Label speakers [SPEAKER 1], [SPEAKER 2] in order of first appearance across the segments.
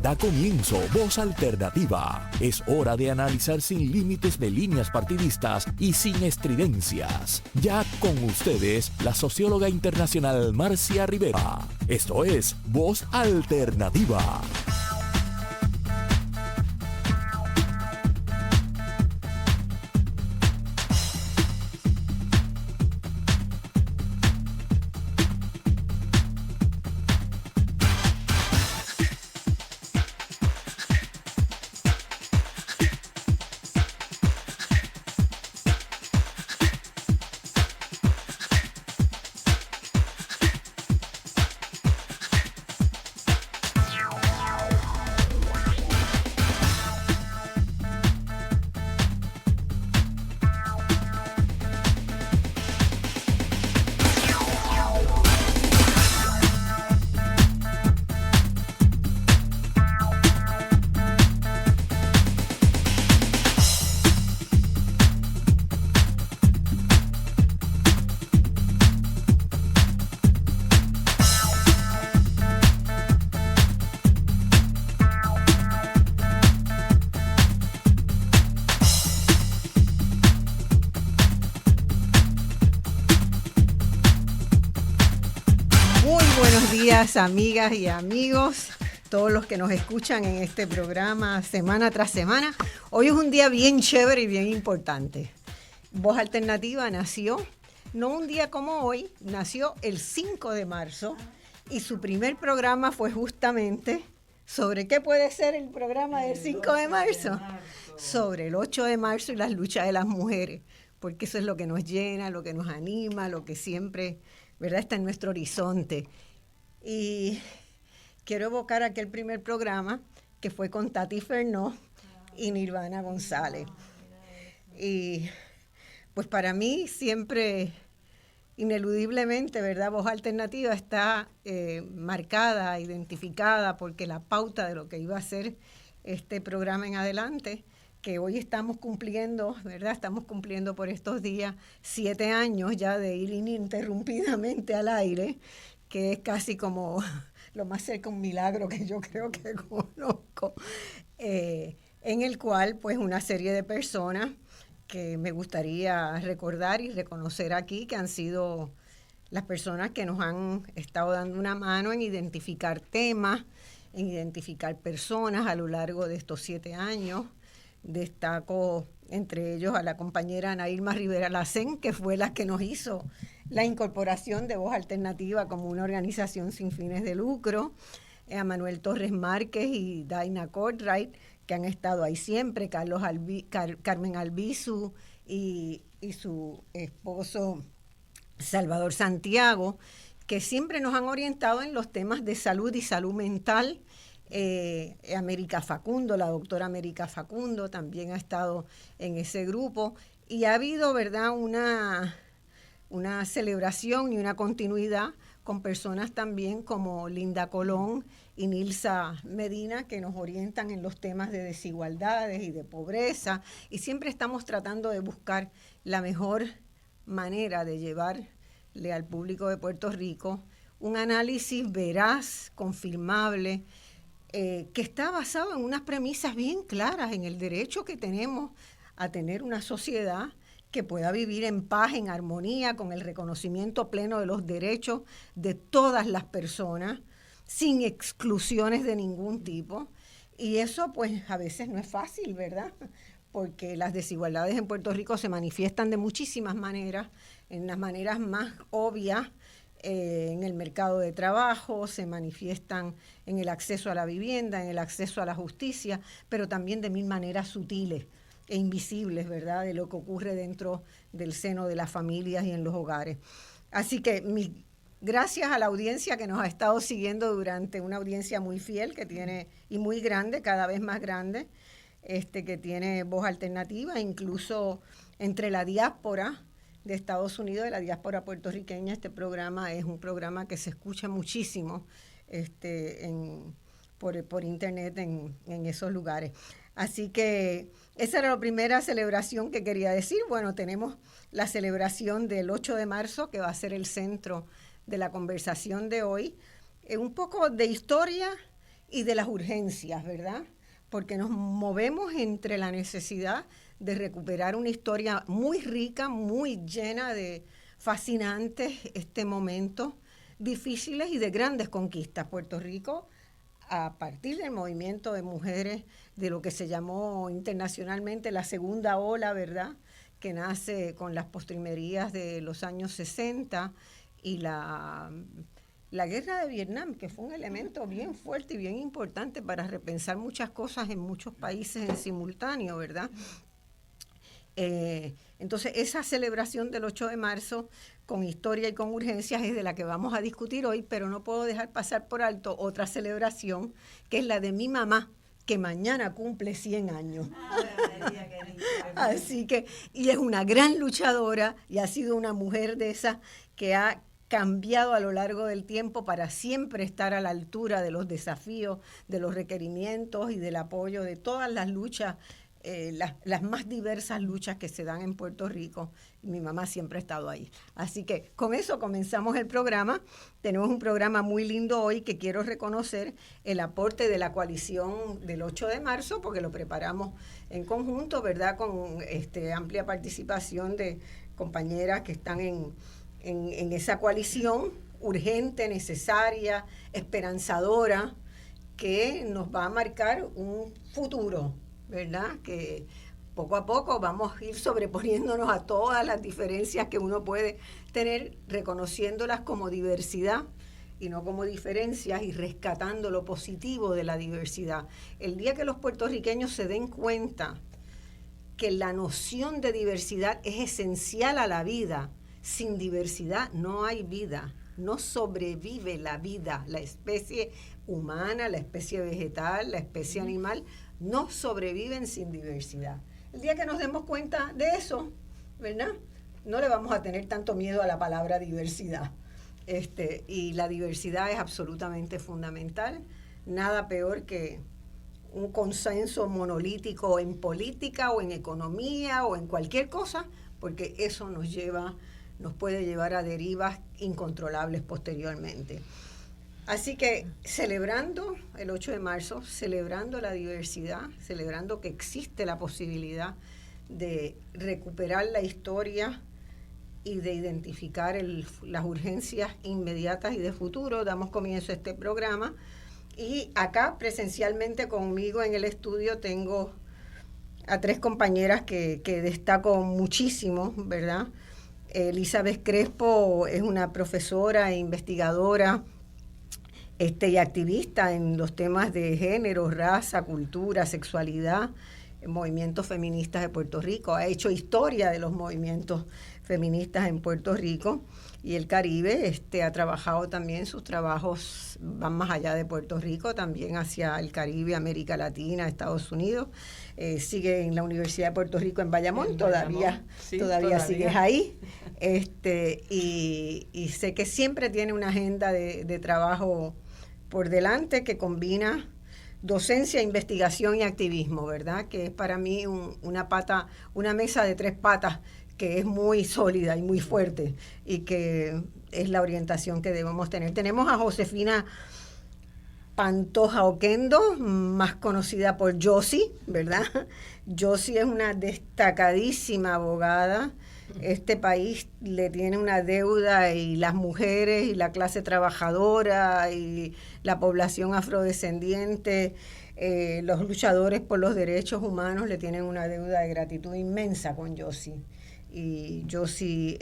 [SPEAKER 1] Da comienzo Voz Alternativa. Es hora de analizar sin límites de líneas partidistas y sin estridencias. Ya con ustedes, la socióloga internacional Marcia Rivera. Esto es Voz Alternativa.
[SPEAKER 2] Amigas y amigos, todos los que nos escuchan en este programa semana tras semana. Hoy es un día bien chévere y bien importante. Voz Alternativa nació, no un día como hoy, nació el 5 de marzo y su primer programa fue justamente sobre qué puede ser el programa del 5 de marzo. Sobre el 8 de marzo y las luchas de las mujeres, porque eso es lo que nos llena, lo que nos anima, lo que siempre, ¿verdad?, está en nuestro horizonte. Y quiero evocar aquel primer programa que fue con Tati Fernó y Nirvana González. Y pues para mí siempre, ineludiblemente, ¿verdad?, Voz Alternativa está marcada, identificada, porque la pauta de lo que iba a ser este programa en adelante, que hoy estamos cumpliendo, ¿verdad?, estamos cumpliendo por estos días 7 años ya de ir ininterrumpidamente al aire, que es casi como lo más cerca un milagro que yo creo que conozco, en el cual pues una serie de personas que me gustaría recordar y reconocer aquí, que han sido las personas que nos han estado dando una mano en identificar temas, en identificar personas a lo largo de estos 7 años. Destaco entre ellos a la compañera Ana Irma Rivera Lacén, que fue la que nos hizo la incorporación de Voz Alternativa como una organización sin fines de lucro, a Manuel Torres Márquez y Daina Cortright, que han estado ahí siempre, Carmen Albizu y su esposo Salvador Santiago, que siempre nos han orientado en los temas de salud y salud mental. América Facundo, la doctora América Facundo también ha estado en ese grupo, y ha habido, ¿verdad?, una celebración y una continuidad con personas también como Linda Colón y Nilsa Medina, que nos orientan en los temas de desigualdades y de pobreza, y siempre estamos tratando de buscar la mejor manera de llevarle al público de Puerto Rico un análisis veraz, confirmable, que está basado en unas premisas bien claras, en el derecho que tenemos a tener una sociedad que pueda vivir en paz, en armonía, con el reconocimiento pleno de los derechos de todas las personas, sin exclusiones de ningún tipo. Y eso pues a veces no es fácil, ¿verdad?, porque las desigualdades en Puerto Rico se manifiestan de muchísimas maneras, en las maneras más obvias, en el mercado de trabajo, se manifiestan en el acceso a la vivienda, en el acceso a la justicia, pero también de mil maneras sutiles e invisibles, ¿verdad?, de lo que ocurre dentro del seno de las familias y en los hogares. Así que gracias a la audiencia que nos ha estado siguiendo durante, una audiencia muy fiel que tiene, y muy grande, cada vez más grande, que tiene Voz Alternativa, incluso entre la diáspora de Estados Unidos, de la diáspora puertorriqueña. Este programa es un programa que se escucha muchísimo por internet en esos lugares. Así que esa era la primera celebración que quería decir. Bueno, tenemos la celebración del 8 de marzo, que va a ser el centro de la conversación de hoy. Un poco de historia y de las urgencias, ¿verdad? Porque nos movemos entre la necesidad de recuperar una historia muy rica, muy llena de fascinantes momentos difíciles y de grandes conquistas. Puerto Rico, a partir del movimiento de mujeres, de lo que se llamó internacionalmente la segunda ola, ¿verdad?, que nace con las postrimerías de los años 60 y la guerra de Vietnam, que fue un elemento bien fuerte y bien importante para repensar muchas cosas en muchos países en simultáneo, ¿verdad? Entonces, esa celebración del 8 de marzo, con historia y con urgencias, es de la que vamos a discutir hoy, pero no puedo dejar pasar por alto otra celebración, que es la de mi mamá, que mañana cumple 100 años. Así que, y es una gran luchadora y ha sido una mujer de esas que ha cambiado a lo largo del tiempo para siempre estar a la altura de los desafíos, de los requerimientos y del apoyo de todas las luchas, las más diversas luchas que se dan en Puerto Rico. Y mi mamá siempre ha estado ahí. Así que con eso comenzamos el programa. Tenemos un programa muy lindo hoy que quiero reconocer el aporte de la coalición del 8 de marzo, porque lo preparamos en conjunto, ¿verdad?, con amplia participación de compañeras que están en esa coalición urgente, necesaria, esperanzadora, que nos va a marcar un futuro, ¿verdad?, que poco a poco vamos a ir sobreponiéndonos a todas las diferencias que uno puede tener, reconociéndolas como diversidad y no como diferencias, y rescatando lo positivo de la diversidad. El día que los puertorriqueños se den cuenta que la noción de diversidad es esencial a la vida, sin diversidad no hay vida, no sobrevive la vida, la especie humana, la especie vegetal, la especie animal, no sobreviven sin diversidad. El día que nos demos cuenta de eso, ¿verdad?, no le vamos a tener tanto miedo a la palabra diversidad. Y la diversidad es absolutamente fundamental. Nada peor que un consenso monolítico en política o en economía o en cualquier cosa, porque eso nos puede llevar a derivas incontrolables posteriormente. Así que celebrando el 8 de marzo, celebrando la diversidad, celebrando que existe la posibilidad de recuperar la historia y de identificar las urgencias inmediatas y de futuro, damos comienzo a este programa. Y acá presencialmente conmigo en el estudio tengo a 3 compañeras que destaco muchísimo, ¿verdad? Elizabeth Crespo es una profesora e investigadora y activista en los temas de género, raza, cultura, sexualidad, movimientos feministas de Puerto Rico. Ha hecho historia de los movimientos feministas en Puerto Rico y el Caribe. Ha trabajado también, sus trabajos van más allá de Puerto Rico, también hacia el Caribe, América Latina, Estados Unidos. Sigue en la Universidad de Puerto Rico en Bayamón, todavía sigues ahí. Y sé que siempre tiene una agenda de trabajo por delante que combina docencia, investigación y activismo, ¿verdad? Que es para mí una mesa de 3 patas que es muy sólida y muy fuerte y que es la orientación que debemos tener. Tenemos a Josefina Pantoja Oquendo, más conocida por Josie, ¿verdad? Josie es una destacadísima abogada. Este país le tiene una deuda, y las mujeres y la clase trabajadora y la población afrodescendiente, los luchadores por los derechos humanos le tienen una deuda de gratitud inmensa con Josie. Y Josie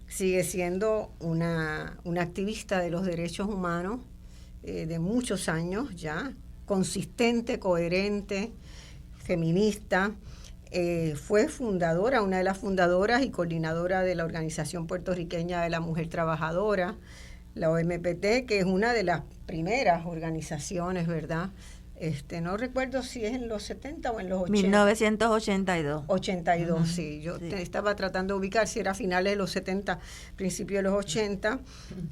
[SPEAKER 2] sigue siendo una activista de los derechos humanos de muchos años ya, consistente, coherente, feminista. Fue fundadora, una de las fundadoras y coordinadora de la Organización Puertorriqueña de la Mujer Trabajadora, la OMPT, que es una de las primeras organizaciones, ¿verdad? No recuerdo si es en los 70 o en los 80.
[SPEAKER 3] 1982.
[SPEAKER 2] 82, sí. Yo estaba tratando de ubicar si era finales de los 70, principios de los 80.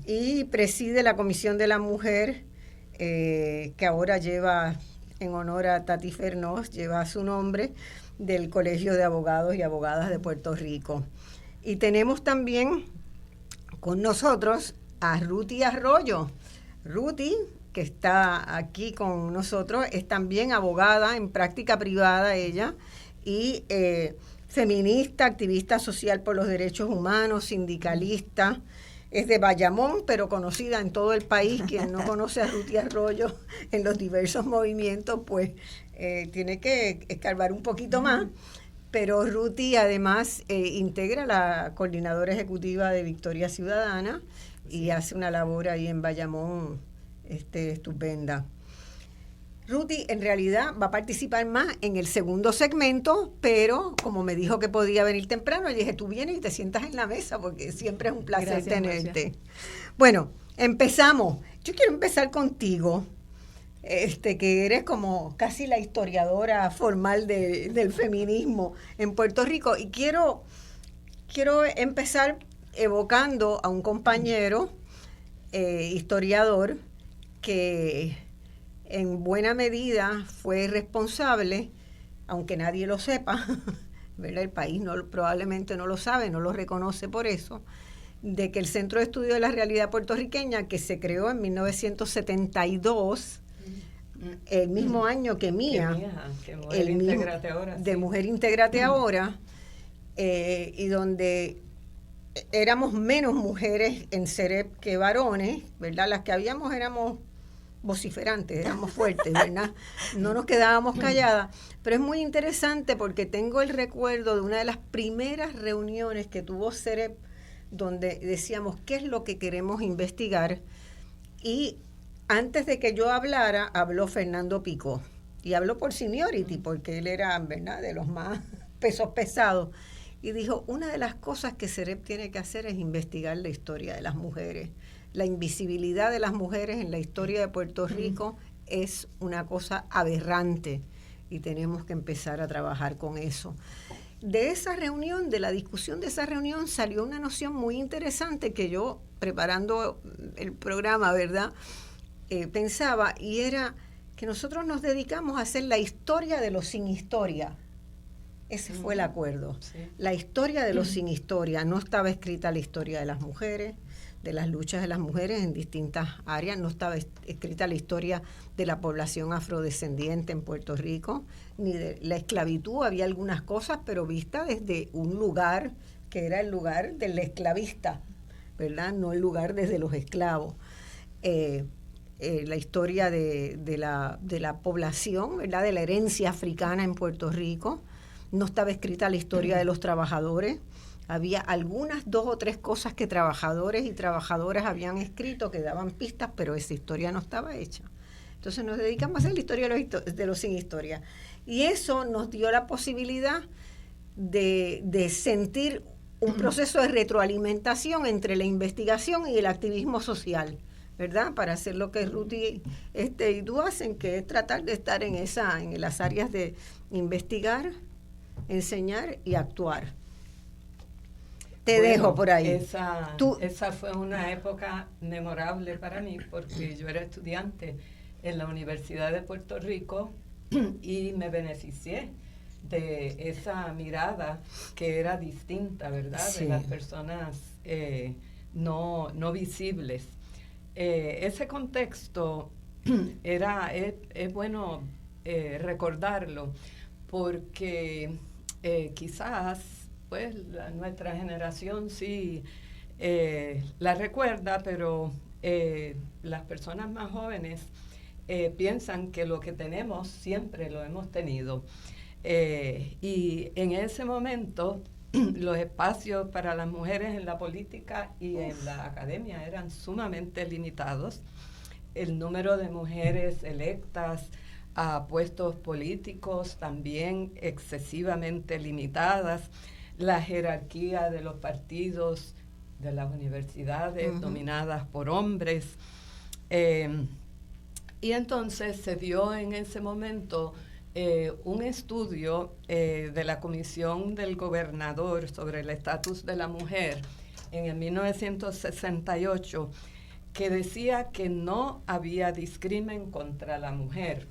[SPEAKER 2] Y preside la Comisión de la Mujer, que ahora lleva, en honor a Tati Fernós, lleva su nombre, del Colegio de Abogados y Abogadas de Puerto Rico. Y tenemos también con nosotros a Ruti Arroyo. Ruti que está aquí con nosotros, es también abogada en práctica privada ella y feminista, activista social por los derechos humanos, sindicalista. Es de Bayamón, pero conocida en todo el país. Quien no conoce a Ruthie Arroyo en los diversos movimientos, pues tiene que escarbar un poquito más. Pero Ruthie además integra la coordinadora ejecutiva de Victoria Ciudadana y hace una labor ahí en Bayamón estupenda. Ruthie en realidad va a participar más en el segundo segmento, pero como me dijo que podía venir temprano, le dije, tú vienes y te sientas en la mesa porque siempre es un placer tenerte. Bueno, empezamos. Yo quiero empezar contigo, que eres como casi la historiadora formal del feminismo en Puerto Rico, y quiero empezar evocando a un compañero historiador que en buena medida fue responsable, aunque nadie lo sepa, ¿verdad? El país probablemente no lo sabe, no lo reconoce por eso, de que el Centro de Estudio de la Realidad Puertorriqueña, que se creó en 1972, el mismo año que MIA, Mujer Intégrate Ahora, y donde éramos menos mujeres en CEREP que varones, ¿verdad? Las que habíamos éramos vociferantes, éramos fuertes, ¿verdad? No nos quedábamos calladas, pero es muy interesante porque tengo el recuerdo de una de las primeras reuniones que tuvo CEREP, donde decíamos qué es lo que queremos investigar, y antes de que yo hablara, habló Fernando Picó, y habló por seniority, porque él era, ¿verdad?, de los más pesos pesados, y dijo, una de las cosas que CEREP tiene que hacer es investigar la historia de las mujeres. La invisibilidad de las mujeres en la historia de Puerto Rico es una cosa aberrante y tenemos que empezar a trabajar con eso. De esa reunión, de la discusión de esa reunión, salió una noción muy interesante que yo, preparando el programa, ¿verdad?, pensaba, y era que nosotros nos dedicamos a hacer la historia de los sin historia. Ese fue el acuerdo. Sí. La historia de los sin historia. No estaba escrita la historia de las mujeres, de las luchas de las mujeres en distintas áreas, no estaba escrita la historia de la población afrodescendiente en Puerto Rico, ni de la esclavitud. Había algunas cosas, pero vista desde un lugar que era el lugar del esclavista, ¿verdad? No el lugar desde los esclavos. La historia de la población, ¿verdad?, de la herencia africana en Puerto Rico. No estaba escrita la historia de los trabajadores. Había algunas 2 o 3 cosas que trabajadores y trabajadoras habían escrito que daban pistas, pero esa historia no estaba hecha. Entonces nos dedicamos a hacer la historia de los sin historia. Y eso nos dio la posibilidad de sentir un proceso de retroalimentación entre la investigación y el activismo social, ¿verdad? Para hacer lo que Ruthie y tú hacen, que es tratar de estar en las áreas de investigar, enseñar y actuar. Te dejo por ahí.
[SPEAKER 3] Esa fue una época memorable para mí porque yo era estudiante en la Universidad de Puerto Rico y me beneficié de esa mirada que era distinta, ¿verdad? Sí. De las personas no visibles. Ese contexto es bueno recordarlo porque quizás pues nuestra generación sí la recuerda, pero las personas más jóvenes piensan que lo que tenemos siempre lo hemos tenido. Y en ese momento los espacios para las mujeres en la política y en la academia eran sumamente limitados. El número de mujeres electas a puestos políticos también excesivamente limitadas. La jerarquía de los partidos, de las universidades dominadas por hombres. Y entonces se dio en ese momento un estudio de la Comisión del Gobernador sobre el estatus de la mujer en el 1968 que decía que no había discrimen contra la mujer.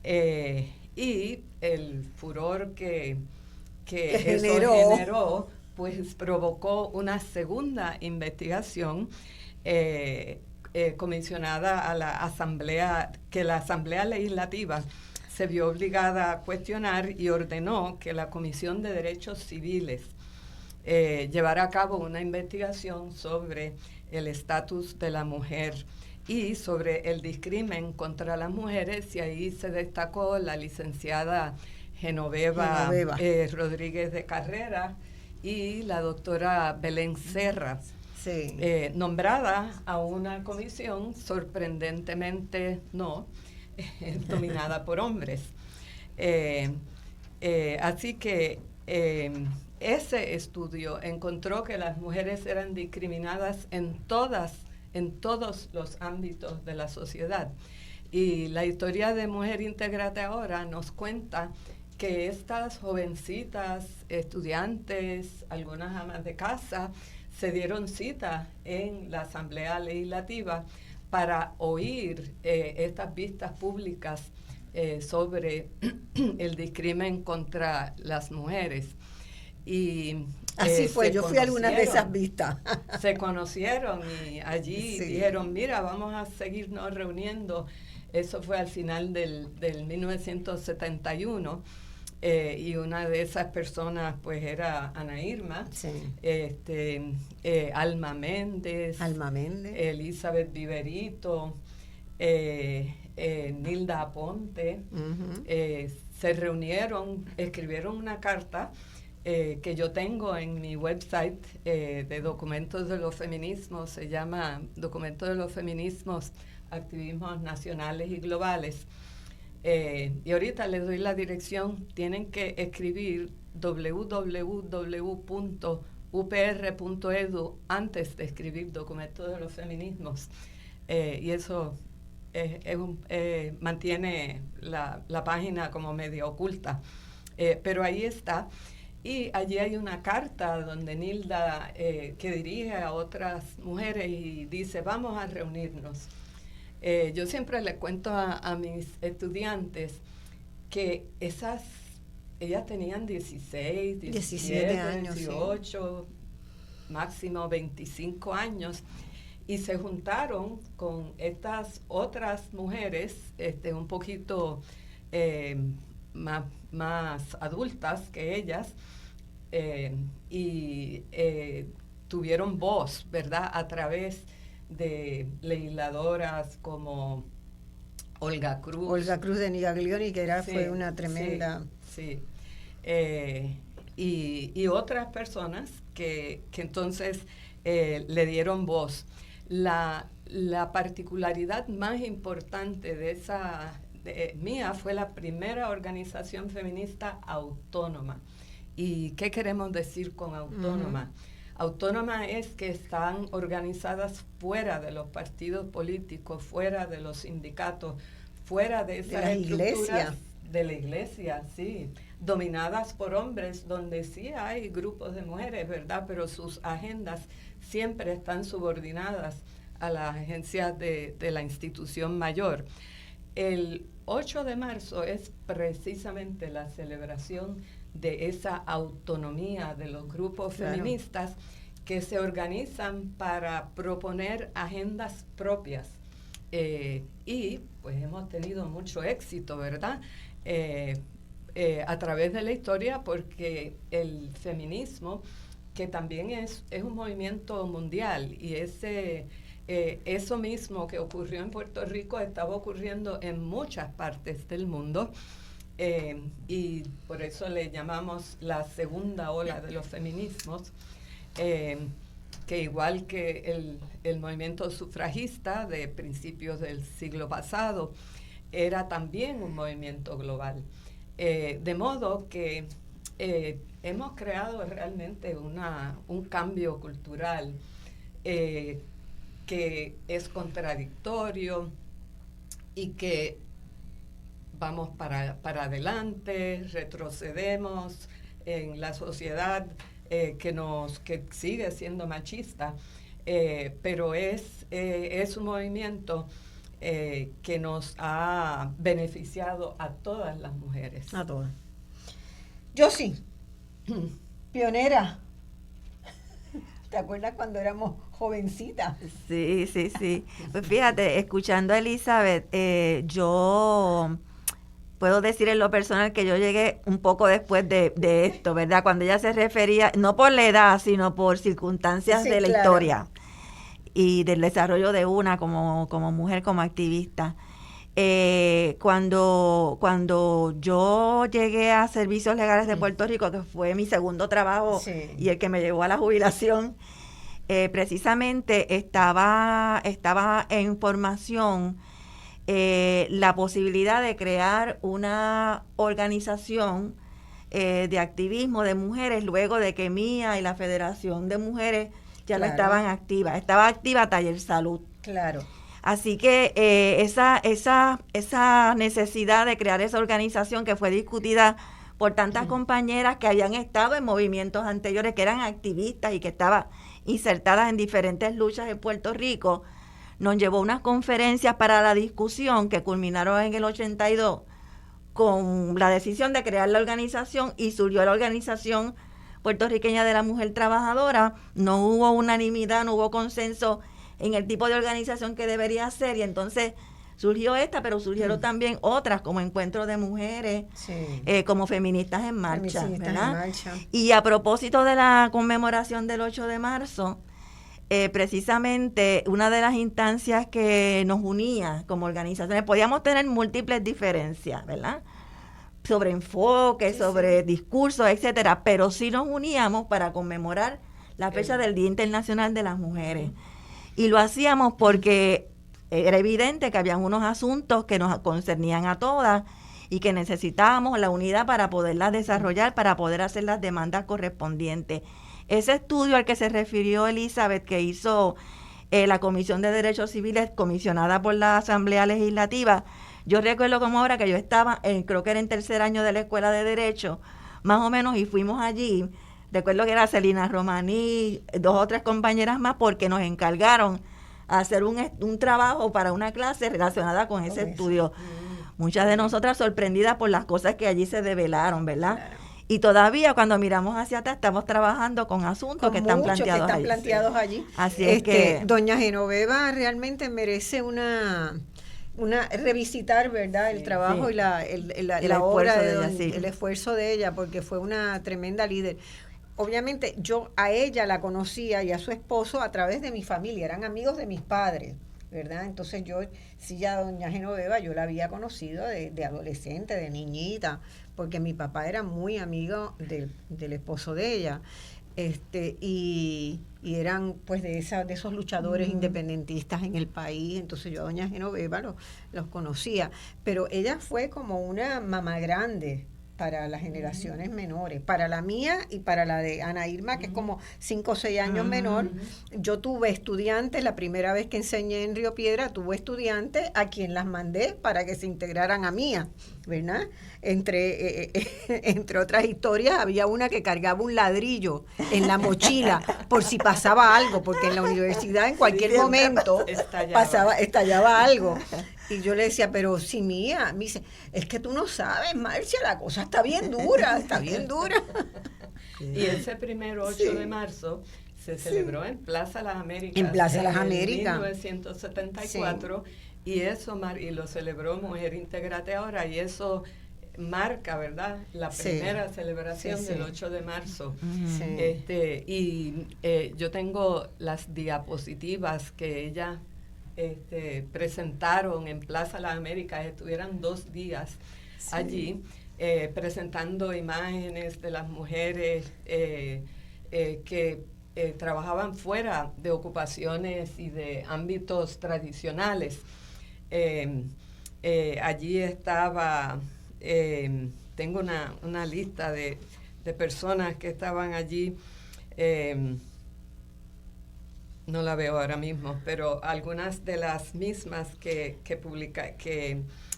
[SPEAKER 3] Y el furor que eso generó, pues provocó una segunda investigación comisionada a la Asamblea, que la Asamblea Legislativa se vio obligada a cuestionar y ordenó que la Comisión de Derechos Civiles llevara a cabo una investigación sobre el estatus de la mujer y sobre el discrimen contra las mujeres, y ahí se destacó la licenciada Genoveva. Rodríguez de Carrera y la doctora Belén Serra,
[SPEAKER 2] sí.
[SPEAKER 3] Nombrada a una comisión sorprendentemente no dominada por hombres. Así que ese estudio encontró que las mujeres eran discriminadas en todos los ámbitos de la sociedad. Y la historia de Mujer Intégrate Ahora nos cuenta que estas jovencitas, estudiantes, algunas amas de casa, se dieron cita en la Asamblea Legislativa para oír estas vistas públicas sobre el discrimen contra las mujeres. Y
[SPEAKER 2] así fue, yo fui a algunas de esas vistas.
[SPEAKER 3] Se conocieron y allí
[SPEAKER 2] sí.
[SPEAKER 3] Dijeron, mira, vamos a seguirnos reuniendo. Eso fue al final del 1971. Y una de esas personas pues era Ana Irma,
[SPEAKER 2] sí.
[SPEAKER 3] Alma Méndez, Elizabeth Viverito, Nilda Aponte. Se reunieron, escribieron una carta que yo tengo en mi website de Documentos de los Feminismos, se llama Documentos de los Feminismos, Activismos Nacionales y Globales. Y ahorita les doy la dirección. Tienen que escribir www.upr.edu antes de escribir Documentos de los Feminismos. Y eso mantiene la página como medio oculta. Pero ahí está. Y allí hay una carta donde Nilda, que dirige a otras mujeres y dice, vamos a reunirnos. Yo siempre le cuento a mis estudiantes que ellas tenían 16, 17 años, 18, sí. Máximo 25 años, y se juntaron con estas otras mujeres un poquito más adultas que ellas, y tuvieron voz, ¿verdad?, a través de legisladoras como Olga Cruz
[SPEAKER 2] de Nigaglioni, que fue una tremenda...
[SPEAKER 3] Sí. Y otras personas que entonces le dieron voz. La particularidad más importante de esa mía fue la primera organización feminista autónoma. ¿Y qué queremos decir con autónoma? Autónoma es que están organizadas fuera de los partidos políticos, fuera de los sindicatos, fuera de esas estructuras de la iglesia, sí, dominadas por hombres, donde sí hay grupos de mujeres, ¿verdad? Pero sus agendas siempre están subordinadas a las agencias de la institución mayor. El 8 de marzo es precisamente la celebración de esa autonomía de los grupos feministas que se organizan para proponer agendas propias. Y pues hemos tenido mucho éxito, ¿verdad? A través de la historia, porque el feminismo, que también es un movimiento mundial, y eso mismo que ocurrió en Puerto Rico estaba ocurriendo en muchas partes del mundo. Y por eso le llamamos la segunda ola de los feminismos, que igual que el movimiento sufragista de principios del siglo pasado, era también un movimiento global. De modo que hemos creado realmente un cambio cultural que es contradictorio y que vamos para adelante, retrocedemos en la sociedad que sigue siendo machista, pero es un movimiento que nos ha beneficiado a todas las mujeres.
[SPEAKER 2] A todas. Yo sí, pionera. ¿Te acuerdas cuando éramos jovencita.
[SPEAKER 4] Sí. Pues fíjate, escuchando a Elizabeth, yo puedo decir en lo personal que yo llegué un poco después de esto, ¿verdad? Cuando ella se refería, no por la edad, sino por circunstancias de la historia y del desarrollo de una como mujer, como activista. Cuando yo llegué a Servicios Legales de Puerto Rico, que fue mi segundo trabajo y el que me llevó a la jubilación, precisamente estaba en formación la posibilidad de crear una organización de activismo de mujeres, luego de que Mía y la Federación de Mujeres ya no estaban activas. Estaba activa Taller Salud.
[SPEAKER 2] Claro.
[SPEAKER 4] Así que esa necesidad de crear esa organización, que fue discutida por tantas compañeras que habían estado en movimientos anteriores, que eran activistas y que estaban insertadas en diferentes luchas en Puerto Rico, nos llevó a unas conferencias para la discusión que culminaron en el 82 con la decisión de crear la organización, y surgió la Organización Puertorriqueña de la Mujer Trabajadora. No hubo unanimidad, no hubo consenso en el tipo de organización que debería ser, y entonces surgió esta, pero surgieron también otras como Encuentro de Mujeres, como Feministas en Marcha, ¿verdad? Y a propósito de la conmemoración del 8 de marzo, precisamente una de las instancias que nos unía como organizaciones, podíamos tener múltiples diferencias, ¿verdad?, sobre enfoque, sobre discursos, etcétera, pero sí nos uníamos para conmemorar la fecha del Día Internacional de las Mujeres. Y lo hacíamos porque era evidente que había unos asuntos que nos concernían a todas y que necesitábamos la unidad para poderlas desarrollar, para poder hacer las demandas correspondientes. Ese estudio al que se refirió Elizabeth, que hizo la Comisión de Derechos Civiles, comisionada por la Asamblea Legislativa, yo recuerdo como ahora que yo estaba, creo que era en tercer año de la Escuela de Derecho, más o menos, y fuimos allí. Recuerdo que era Celina Romaní, 2 o 3 compañeras más, porque nos encargaron hacer un trabajo para una clase relacionada con ese estudio. Muchas de nosotras sorprendidas por las cosas que allí se develaron, ¿verdad? Claro. Y todavía cuando miramos hacia atrás estamos trabajando con asuntos que están planteados allí. Así es que
[SPEAKER 2] doña Genoveva realmente merece una revisitar, ¿verdad?, el trabajo y la obra el esfuerzo de ella, porque fue una tremenda líder. Obviamente yo a ella la conocía y a su esposo a través de mi familia, eran amigos de mis padres, ¿verdad? Entonces yo, sí, ya doña Genoveva yo la había conocido de adolescente, de niñita, porque mi papá era muy amigo del esposo de ella, y eran pues de esos luchadores independentistas en el país. Entonces yo a doña Genoveva los conocía, pero ella fue como una mamá grande para las generaciones menores, para la mía y para la de Ana Irma, que es como 5 o 6 años menor. Yo tuve estudiantes, la primera vez que enseñé en Río Piedra, tuve estudiantes a quien las mandé para que se integraran a mía, ¿verdad? Entre otras historias, había una que cargaba un ladrillo en la mochila por si pasaba algo, porque en la universidad en cualquier momento estallaba algo. Y yo le decía, pero si Mía, me dice, es que tú no sabes, Marcia, la cosa está bien dura, está bien dura.
[SPEAKER 3] Y ese primer 8 de marzo se celebró en Plaza Las Américas.
[SPEAKER 2] En Plaza Las Américas.
[SPEAKER 3] En 1974. Y eso, y lo celebró Mujer Íntegrate Ahora, y eso marca, ¿verdad?, la primera celebración del 8 de marzo. Yo tengo las diapositivas que ella presentaron en Plaza Las Américas. Estuvieron 2 días allí presentando imágenes de las mujeres que trabajaban fuera de ocupaciones y de ámbitos tradicionales. Allí estaba, tengo una lista de personas que estaban allí. No la veo ahora mismo, pero algunas de las mismas que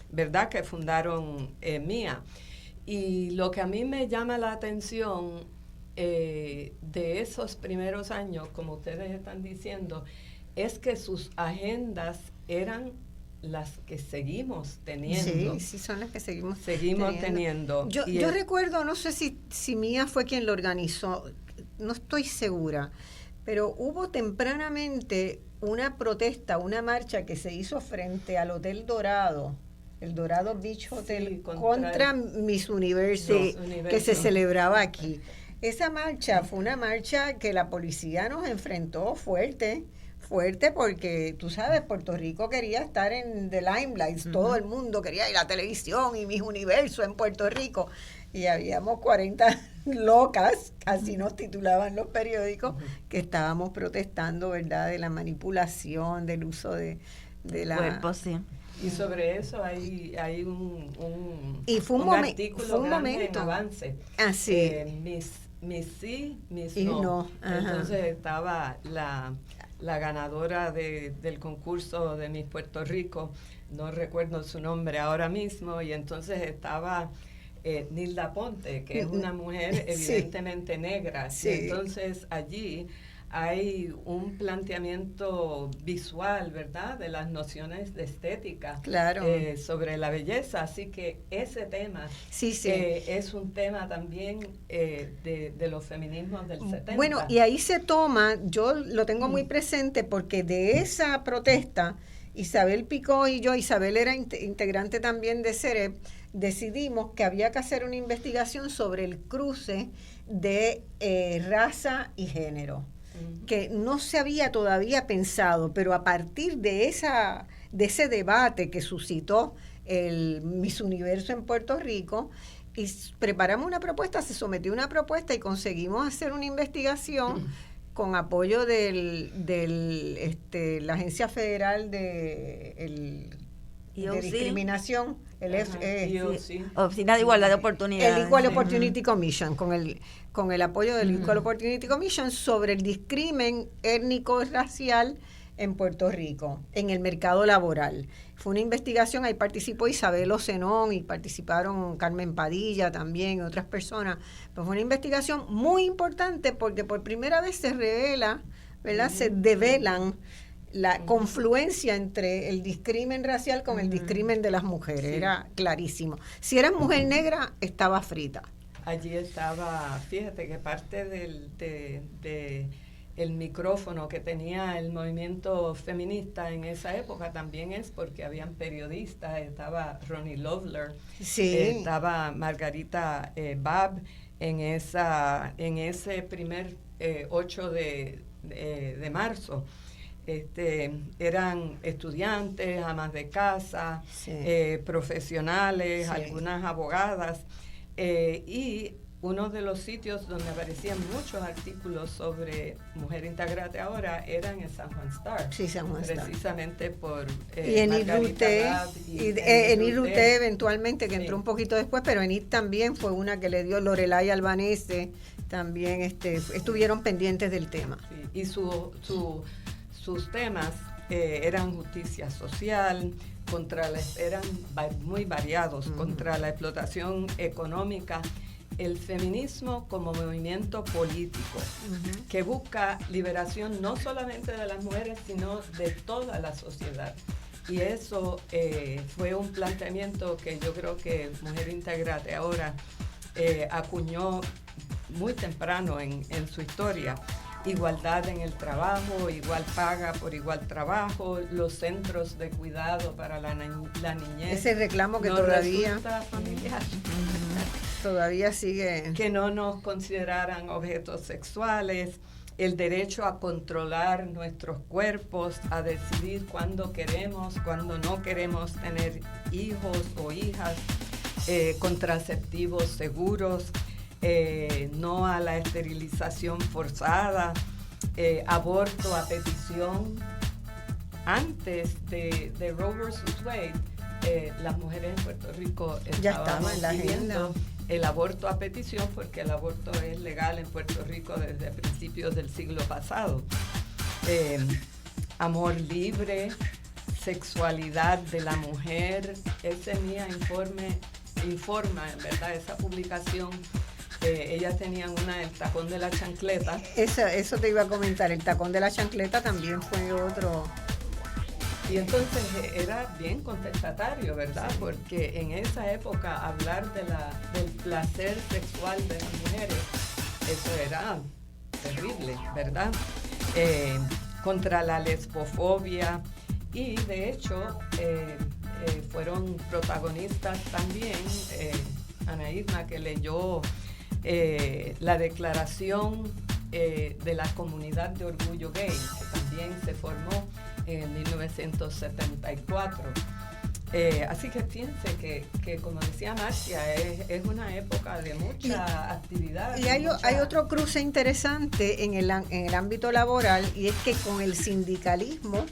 [SPEAKER 3] ¿verdad?, que fundaron Mía. Y lo que a mí me llama la atención de esos primeros años, como ustedes están diciendo, es que sus agendas eran las que seguimos teniendo.
[SPEAKER 2] Sí, son las que seguimos
[SPEAKER 3] teniendo.
[SPEAKER 2] Yo recuerdo, no sé si Mía fue quien lo organizó, no estoy segura, pero hubo tempranamente una protesta, una marcha que se hizo frente al Hotel Dorado, el Dorado Beach Hotel,
[SPEAKER 3] Sí,
[SPEAKER 2] contra Miss Universo, que se celebraba aquí. Esa marcha fue una marcha que la policía nos enfrentó fuerte porque, tú sabes, Puerto Rico quería estar en the limelight, todo el mundo quería ir a la televisión y Miss Universo en Puerto Rico. Y habíamos 40 locas, así nos titulaban los periódicos, que estábamos protestando, ¿verdad?, de la manipulación, del uso de la...
[SPEAKER 4] Cuerpo, sí.
[SPEAKER 3] Y sobre eso hay un
[SPEAKER 2] y fue un
[SPEAKER 3] artículo
[SPEAKER 2] fue un
[SPEAKER 3] grande
[SPEAKER 2] momento.
[SPEAKER 3] en Avance.
[SPEAKER 2] Así.
[SPEAKER 3] Miss sí, Miss
[SPEAKER 2] Y
[SPEAKER 3] no.
[SPEAKER 2] no, ajá.
[SPEAKER 3] Entonces estaba la ganadora del concurso de Miss Puerto Rico, no recuerdo su nombre ahora mismo, y entonces estaba Nilda Ponte, que es una mujer evidentemente negra.
[SPEAKER 2] Sí.
[SPEAKER 3] Y entonces allí hay un planteamiento visual, ¿verdad?, de las nociones de estética,
[SPEAKER 2] Claro.
[SPEAKER 3] sobre la belleza. Así que ese tema
[SPEAKER 2] Sí.
[SPEAKER 3] es un tema también de los feminismos del 70.
[SPEAKER 2] Bueno, y ahí se toma, yo lo tengo muy presente porque de esa protesta, Isabel Picó y yo, Isabel era integrante también de CEREP, decidimos que había que hacer una investigación sobre el cruce de raza y género, que no se había todavía pensado, pero a partir de ese debate que suscitó el Miss Universo en Puerto Rico, y preparamos una propuesta, se sometió una propuesta y conseguimos hacer una investigación con apoyo de la Agencia Federal de Discriminación,
[SPEAKER 4] Oficina de Igualdad de Oportunidades.
[SPEAKER 2] el Equal Opportunity Commission, con el apoyo del Equal Opportunity Commission sobre el discrimen étnico y racial en Puerto Rico, en el mercado laboral. Fue una investigación, ahí participó Isabel Ocenón y participaron Carmen Padilla también y otras personas. Pero fue una investigación muy importante porque por primera vez se revela, ¿verdad? Se develan la confluencia entre el discrimen racial con el discrimen de las mujeres. Sí. Era clarísimo. Si eras mujer negra, estaba frita.
[SPEAKER 3] Allí estaba, fíjate que parte el micrófono que tenía el movimiento feminista en esa época también es porque habían periodistas, estaba Ronnie Lovler, estaba Margarita Babb en ese primer 8 de marzo. Eran estudiantes, amas de casa, profesionales, algunas abogadas, y uno de los sitios donde aparecían muchos artículos sobre Mujer Intégrate Ahora era en el San Juan Star.
[SPEAKER 2] Sí, San Juan Star.
[SPEAKER 3] Precisamente por
[SPEAKER 2] y en Irruté eventualmente, que entró un poquito después, pero en IT también fue una que le dio Lorelai Albanese, también estuvieron pendientes del tema.
[SPEAKER 3] Sí, y sus temas eran justicia social, eran muy variados, contra la explotación económica, el feminismo como movimiento político que busca liberación no solamente de las mujeres, sino de toda la sociedad. Y eso fue un planteamiento que yo creo que Mujer Intégrate Ahora acuñó muy temprano en su historia. Igualdad en el trabajo, igual paga por igual trabajo, los centros de cuidado para la niñez.
[SPEAKER 2] Ese reclamo que todavía sigue.
[SPEAKER 3] Que no nos consideraran objetos sexuales, el derecho a controlar nuestros cuerpos, a decidir cuándo queremos, cuándo no queremos tener hijos o hijas, contraceptivos seguros, no a la esterilización forzada, aborto a petición. Antes de Roe versus Wade, las mujeres en Puerto Rico estaban
[SPEAKER 2] en la agenda.
[SPEAKER 3] El aborto a petición, porque el aborto es legal en Puerto Rico desde principios del siglo pasado. Amor libre, sexualidad de la mujer, ese MIA informa, en verdad, esa publicación. Ellas tenían el tacón de la chancleta.
[SPEAKER 2] Eso te iba a comentar, el tacón de la chancleta también fue otro.
[SPEAKER 3] Y entonces era bien contestatario, ¿verdad? Sí. Porque en esa época hablar del placer sexual de las mujeres, eso era terrible, ¿verdad? contra la lesbofobia, y de hecho fueron protagonistas también Ana Irma, que leyó la declaración de la comunidad de orgullo gay, que también se formó en 1974. Así que fíjense que como decía Marcia, es una época de mucha actividad.
[SPEAKER 2] Y hay otro cruce interesante en el ámbito laboral, y es que con el sindicalismo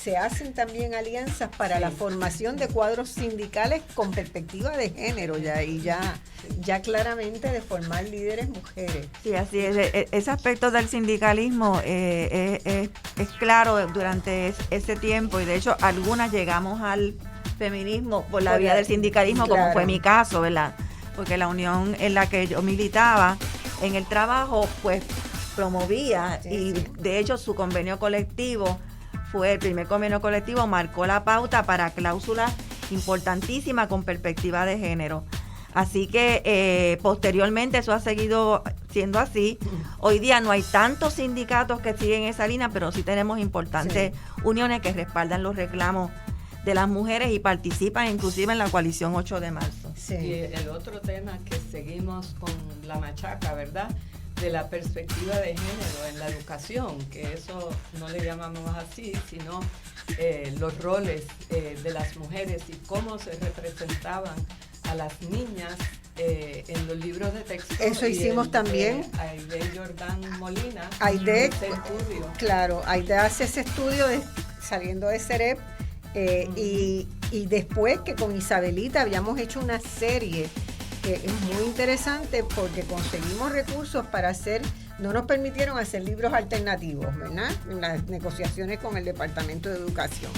[SPEAKER 2] se hacen también alianzas para la formación de cuadros sindicales con perspectiva de género, ya claramente de formar líderes mujeres.
[SPEAKER 4] Sí, así es. Ese aspecto del sindicalismo es claro durante ese tiempo, y de hecho algunas llegamos al feminismo por la vía del sindicalismo, claro, como fue mi caso, ¿verdad? Porque la unión en la que yo militaba en el trabajo, pues promovía, de hecho su convenio colectivo fue el primer convenio colectivo, marcó la pauta para cláusulas importantísimas con perspectiva de género. Así que posteriormente eso ha seguido siendo así. Hoy día no hay tantos sindicatos que siguen esa línea, pero sí tenemos importantes uniones que respaldan los reclamos de las mujeres y participan inclusive en la coalición 8 de marzo.
[SPEAKER 3] Sí. Y el otro tema que seguimos con la machaca, ¿verdad?, de la perspectiva de género en la educación, que eso no le llamamos así, sino los roles de las mujeres y cómo se representaban a las niñas en los libros de texto.
[SPEAKER 2] Eso hicimos también.
[SPEAKER 3] Aide Jordán Molina.
[SPEAKER 2] Aide, claro, Aide hace ese estudio saliendo de CEREP. Y después que con Isabelita habíamos hecho una serie que es muy interesante porque conseguimos recursos para no nos permitieron hacer libros alternativos, ¿verdad?, en las negociaciones con el Departamento de Educación,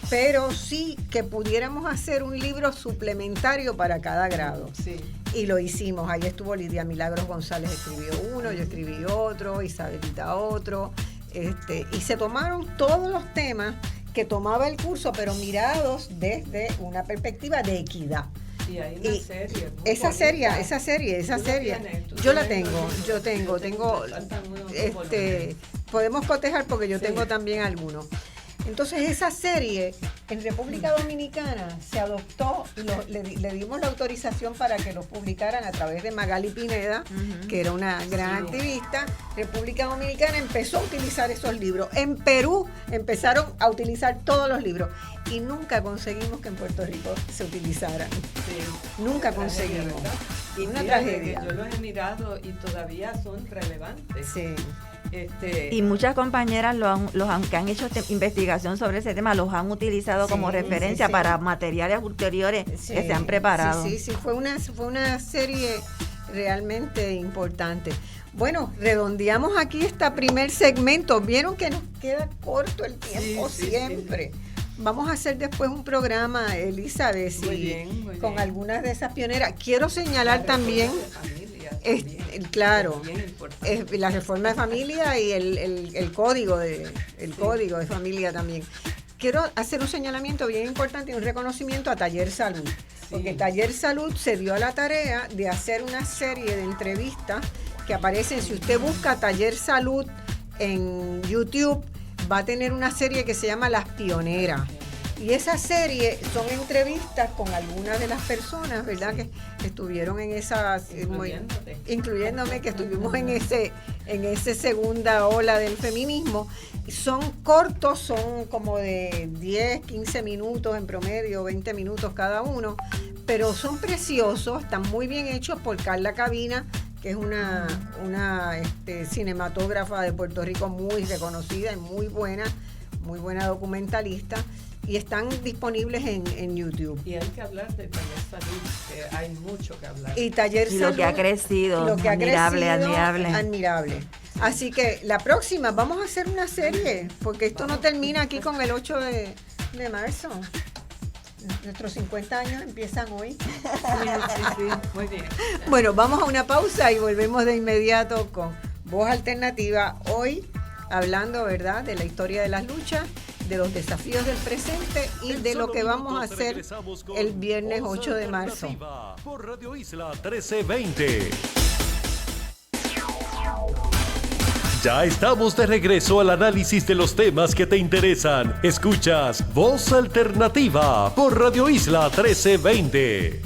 [SPEAKER 2] pero sí que pudiéramos hacer un libro suplementario para cada grado. Sí. Y lo hicimos. Ahí estuvo Lidia Milagros González, escribió uno, yo escribí otro, Isabelita otro, y se tomaron todos los temas que tomaba el curso, pero mirados desde una perspectiva de equidad.
[SPEAKER 3] Y hay una serie.
[SPEAKER 2] Esa serie. Yo la tengo, podemos cotejar porque yo tengo también algunos. Entonces esa serie en República Dominicana se adoptó y le dimos la autorización para que los publicaran a través de Magali Pineda, que era una gran activista. República Dominicana empezó a utilizar esos libros. En Perú empezaron a utilizar todos los libros y nunca conseguimos que en Puerto Rico se utilizaran. Sí. Nunca conseguimos.
[SPEAKER 3] Y una tragedia. Yo los he mirado y todavía son relevantes. Sí.
[SPEAKER 4] Y muchas compañeras que han hecho investigación sobre ese tema los han utilizado como referencia para materiales ulteriores que se han preparado.
[SPEAKER 2] Sí, fue una serie realmente importante. Bueno, redondeamos aquí este primer segmento. Vieron que nos queda corto el tiempo siempre. Sí. Vamos a hacer después un programa, Elizabeth, con algunas de esas pioneras. Quiero señalar también claro, la reforma de familia y el código de familia también. Quiero hacer un señalamiento bien importante y un reconocimiento a Taller Salud, porque Taller Salud se dio a la tarea de hacer una serie de entrevistas que aparecen. Si usted busca Taller Salud en YouTube, va a tener una serie que se llama Las Pioneras. Y esa serie son entrevistas con algunas de las personas, ¿verdad?, que estuvieron en esas, incluyéndome, que estuvimos en ese segunda ola del feminismo. Son cortos, son como de 10, 15 minutos en promedio, 20 minutos cada uno, pero son preciosos, están muy bien hechos por Carla Cabina, que es una cinematógrafa de Puerto Rico muy reconocida y muy buena documentalista. Y están disponibles en YouTube.
[SPEAKER 3] Y hay que hablar de Taller Salud, que hay mucho que hablar.
[SPEAKER 2] Y Taller Salud,
[SPEAKER 4] lo que ha crecido,
[SPEAKER 2] admirable. Así que la próxima vamos a hacer una serie, porque esto no termina aquí con el 8 de marzo. Nuestros 50 años empiezan hoy.
[SPEAKER 3] Sí, muy bien.
[SPEAKER 2] Bueno, vamos a una pausa y volvemos de inmediato con Voz Alternativa. Hoy hablando, ¿verdad?, de la historia de las luchas, de los desafíos del presente y de lo que vamos a hacer el viernes 8 de marzo.
[SPEAKER 1] Por Radio Isla 1320.
[SPEAKER 5] Ya estamos de regreso al análisis de los temas que te interesan. Escuchas Voz Alternativa por Radio Isla 1320.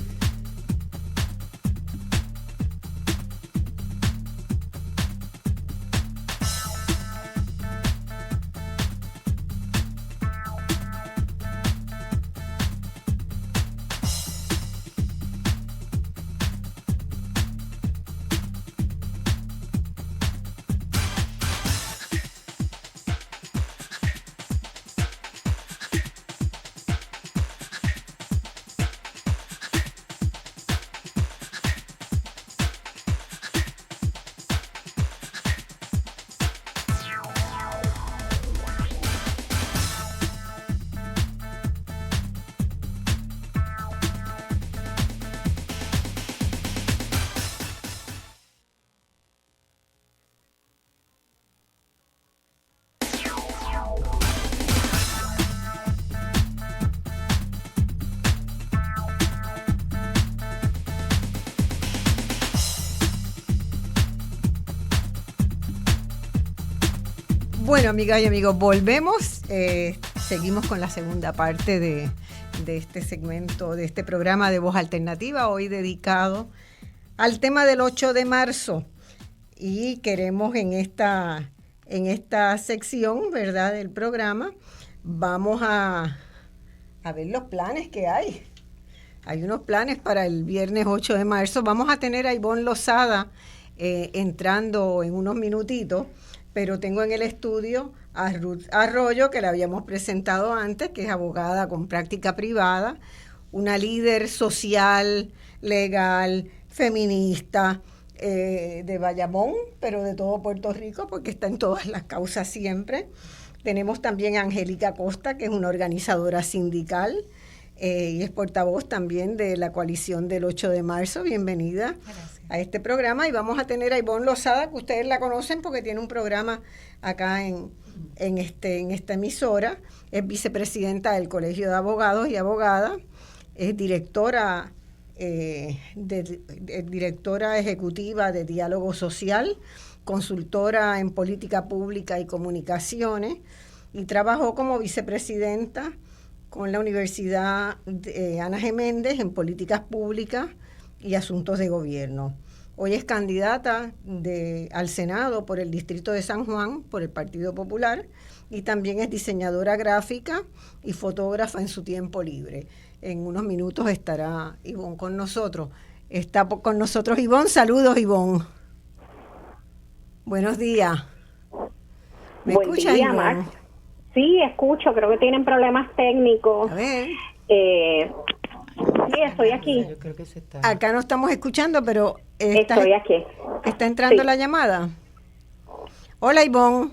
[SPEAKER 2] Bueno, amigas y amigos, volvemos. Seguimos con la segunda parte de este segmento, de este programa de Voz Alternativa, hoy dedicado al tema del 8 de marzo. Y queremos en esta sección, ¿verdad?, del programa, vamos a ver los planes que hay. Hay unos planes para el viernes 8 de marzo. Vamos a tener a Ivonne Lozada entrando en unos minutitos, pero tengo en el estudio a Ruth Arroyo, que la habíamos presentado antes, que es abogada con práctica privada, una líder social, legal, feminista, de Bayamón, pero de todo Puerto Rico, porque está en todas las causas siempre. Tenemos también a Angélica Costa, que es una organizadora sindical, y es portavoz también de la coalición del 8 de marzo. Bienvenida. Gracias. A este programa. Y vamos a tener a Ivonne Lozada, que ustedes la conocen porque tiene un programa acá en esta emisora. Es vicepresidenta del Colegio de Abogados y Abogadas. Es directora, directora ejecutiva de Diálogo Social, consultora en política pública y comunicaciones, y trabajó como vicepresidenta con la Universidad Ana G. Méndez en políticas públicas y asuntos de gobierno. Hoy es candidata al Senado por el Distrito de San Juan, por el Partido Popular, y también es diseñadora gráfica y fotógrafa en su tiempo libre. En unos minutos estará Ivonne con nosotros. Está con nosotros Ivonne. Saludos, Ivonne. Buenos días. ¿Me escuchas,
[SPEAKER 6] día,
[SPEAKER 2] Ivonne?
[SPEAKER 6] Max. Sí, escucho. Creo que tienen problemas técnicos.
[SPEAKER 2] A ver.
[SPEAKER 6] Sí, estoy aquí.
[SPEAKER 3] Yo creo que se está.
[SPEAKER 2] Acá no estamos escuchando, pero
[SPEAKER 6] Estoy aquí.
[SPEAKER 2] ¿Está entrando
[SPEAKER 6] Sí.
[SPEAKER 2] la llamada? Hola, Ivonne.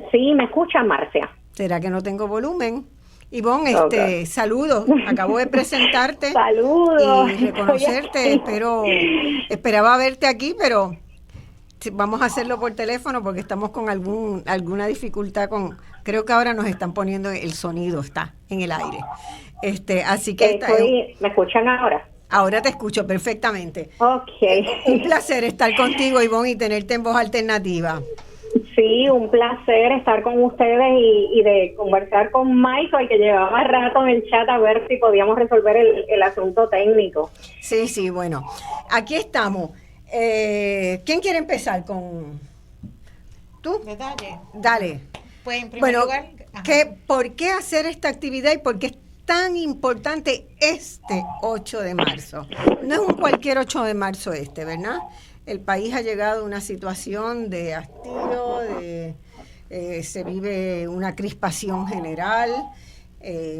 [SPEAKER 6] Sí, ¿me escuchan, Marcia?
[SPEAKER 2] ¿Será que no tengo volumen? Ivonne,
[SPEAKER 6] Okay.
[SPEAKER 2] saludos. Acabo de presentarte.
[SPEAKER 6] Saludos.
[SPEAKER 2] Y reconocerte.
[SPEAKER 6] Estoy
[SPEAKER 2] Esperaba verte aquí, pero vamos a hacerlo por teléfono porque estamos con alguna dificultad creo que ahora nos están poniendo el sonido, está en el aire. Así que
[SPEAKER 6] ¿Me escuchan ahora?
[SPEAKER 2] ahora te escucho perfectamente.
[SPEAKER 6] Ok.
[SPEAKER 2] Un placer estar contigo, Ivonne, y tenerte en Voz Alternativa.
[SPEAKER 6] Sí, un placer estar con ustedes y de conversar con Michael, que llevaba rato en el chat a ver si podíamos resolver el asunto técnico.
[SPEAKER 2] Sí, bueno. Aquí estamos. ¿Quién quiere empezar con...? ¿Tú? Dale.
[SPEAKER 7] Pues en primer lugar,
[SPEAKER 2] ¿por qué hacer esta actividad y por qué es tan importante este 8 de marzo? No es un cualquier 8 de marzo ¿verdad? El país ha llegado a una situación de hastío, se vive una crispación general,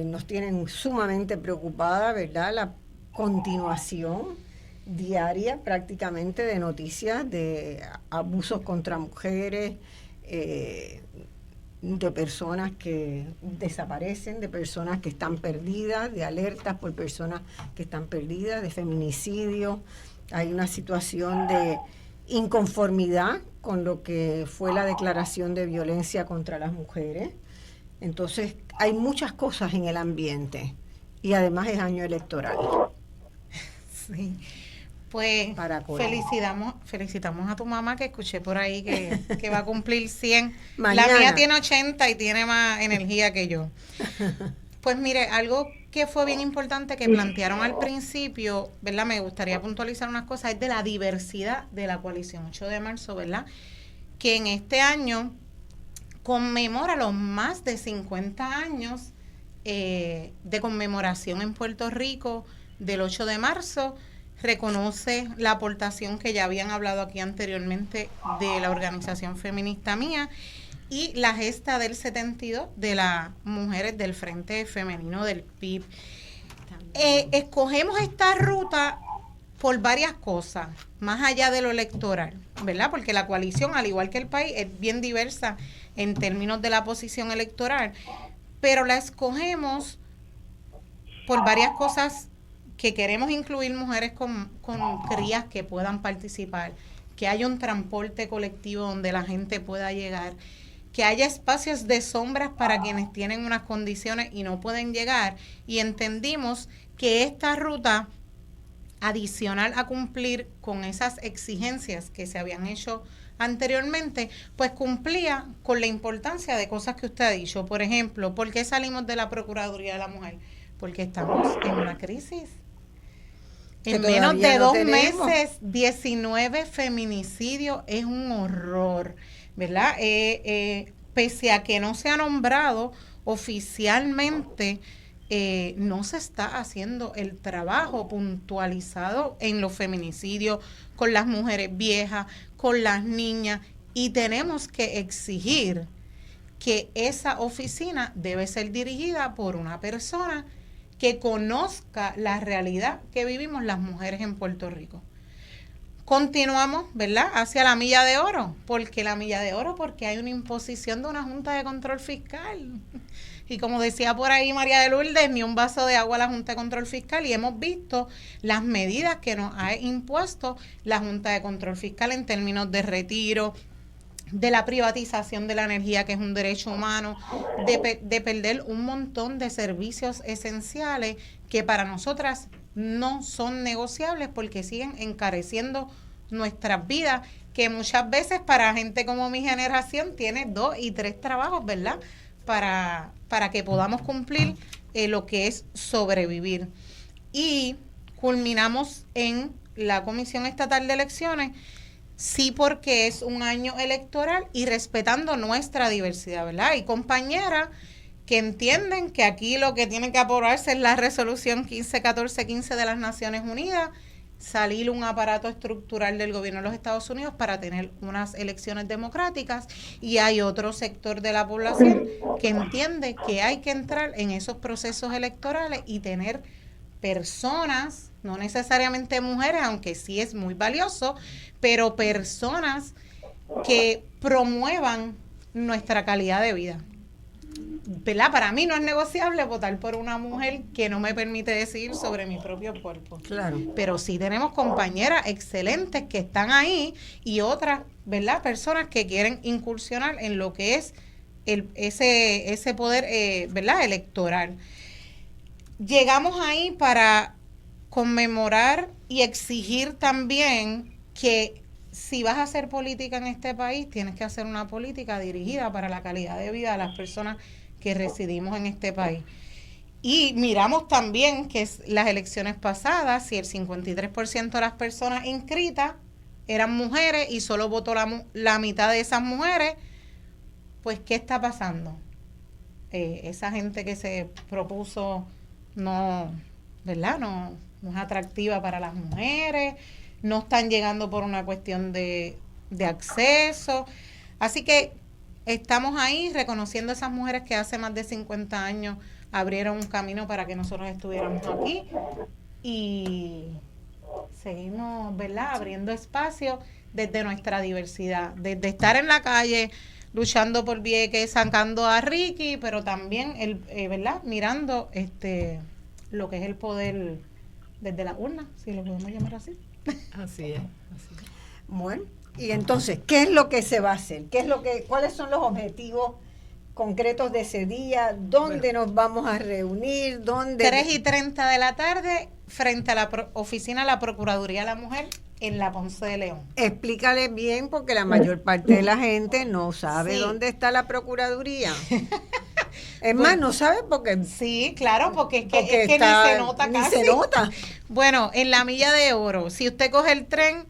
[SPEAKER 2] nos tienen sumamente preocupada, ¿verdad? La continuación diaria prácticamente de noticias de abusos contra mujeres, de personas que desaparecen, de personas que están perdidas, de alertas por personas que están perdidas, de feminicidio. Hay una situación de inconformidad con lo que fue la declaración de violencia contra las mujeres. Entonces, hay muchas cosas en el ambiente y además es año electoral.
[SPEAKER 7] sí, Pues felicitamos a tu mamá, que escuché por ahí que va a cumplir 100.
[SPEAKER 2] Mañana.
[SPEAKER 7] La mía tiene 80 y tiene más energía que yo. Pues mire, algo que fue bien importante que plantearon al principio, ¿verdad? Me gustaría puntualizar unas cosas, es de la diversidad de la coalición 8 de marzo, ¿verdad? Que en este año conmemora los más de 50 años de conmemoración en Puerto Rico del 8 de marzo, reconoce la aportación que ya habían hablado aquí anteriormente de la organización feminista mía y la gesta del 72 de las mujeres del Frente Femenino del PIB. Escogemos esta ruta por varias cosas, más allá de lo electoral, ¿verdad? Porque la coalición, al igual que el país, es bien diversa en términos de la posición electoral, pero la escogemos por varias cosas que queremos incluir mujeres con crías que puedan participar, que haya un transporte colectivo donde la gente pueda llegar, que haya espacios de sombras para quienes tienen unas condiciones y no pueden llegar, y entendimos que esta ruta, adicional a cumplir con esas exigencias que se habían hecho anteriormente, pues cumplía con la importancia de cosas que usted ha dicho. Por ejemplo, ¿por qué salimos de la Procuraduría de la Mujer? Porque estamos en una crisis. En menos de 2 meses, 19 feminicidios, es un horror, ¿verdad? Pese a que no se ha nombrado oficialmente, no se está haciendo el trabajo puntualizado en los feminicidios, con las mujeres viejas, con las niñas, y tenemos que exigir que esa oficina debe ser dirigida por una persona que conozca la realidad que vivimos las mujeres en Puerto Rico. Continuamos, ¿verdad?, hacia la milla de oro. ¿Por qué la milla de oro? Porque hay una imposición de una Junta de Control Fiscal. Y como decía por ahí María de Lourdes, ni un vaso de agua a la Junta de Control Fiscal, y hemos visto las medidas que nos ha impuesto la Junta de Control Fiscal en términos de retiro, de la privatización de la energía, que es un derecho humano, de perder un montón de servicios esenciales que para nosotras no son negociables porque siguen encareciendo nuestras vidas, que muchas veces para gente como mi generación tiene 2 y 3 trabajos, ¿verdad?, para que podamos cumplir lo que es sobrevivir. Y culminamos en la Comisión Estatal de Elecciones, sí, porque es un año electoral y respetando nuestra diversidad, ¿verdad? Y compañeras que entienden que aquí lo que tiene que aprobarse es la resolución 151415 de las Naciones Unidas, salir un aparato estructural del gobierno de los Estados Unidos para tener unas elecciones democráticas, y hay otro sector de la población que entiende que hay que entrar en esos procesos electorales y tener personas, no necesariamente mujeres, aunque sí es muy valioso, pero personas que promuevan nuestra calidad de vida, ¿verdad? Para mí no es negociable votar por una mujer que no me permite decidir sobre mi propio cuerpo. Claro. Pero sí tenemos compañeras excelentes que están ahí y otras, ¿verdad?, personas que quieren incursionar en lo que es ese poder, ¿verdad?, electoral. Llegamos ahí para conmemorar y exigir también que si vas a hacer política en este país, tienes que hacer una política dirigida para la calidad de vida de las personas que residimos en este país. Y miramos también que las elecciones pasadas, si el 53% de las personas inscritas eran mujeres y solo votó la mitad de esas mujeres, pues ¿qué está pasando? Esa gente que se propuso no, ¿verdad?, no es atractiva para las mujeres, no están llegando por una cuestión de acceso. Así que estamos ahí reconociendo a esas mujeres que hace más de 50 años abrieron un camino para que nosotros estuviéramos aquí, y seguimos, ¿verdad?, abriendo espacio desde nuestra diversidad, desde estar en la calle luchando por Vieques, sacando a Ricky, pero también ¿verdad?, mirando lo que es el poder desde la urna, si lo podemos llamar así.
[SPEAKER 3] Así es.
[SPEAKER 2] Bueno, y entonces, ¿qué es lo que se va a hacer? ¿Cuáles son los objetivos concretos de ese día? ¿Dónde nos vamos a reunir?
[SPEAKER 7] 3:30 de la tarde frente a la oficina de la Procuraduría de la Mujer en la Ponce de León.
[SPEAKER 2] Explícale bien porque la mayor parte de la gente no sabe
[SPEAKER 7] Sí.
[SPEAKER 2] dónde está la Procuraduría. Es más, no sabe porque...
[SPEAKER 7] Sí, claro, porque es
[SPEAKER 2] porque
[SPEAKER 7] que
[SPEAKER 2] está-
[SPEAKER 7] ni se nota
[SPEAKER 2] ni
[SPEAKER 7] casi.
[SPEAKER 2] se nota.
[SPEAKER 7] Bueno, en la Milla de Oro, si usted coge el tren,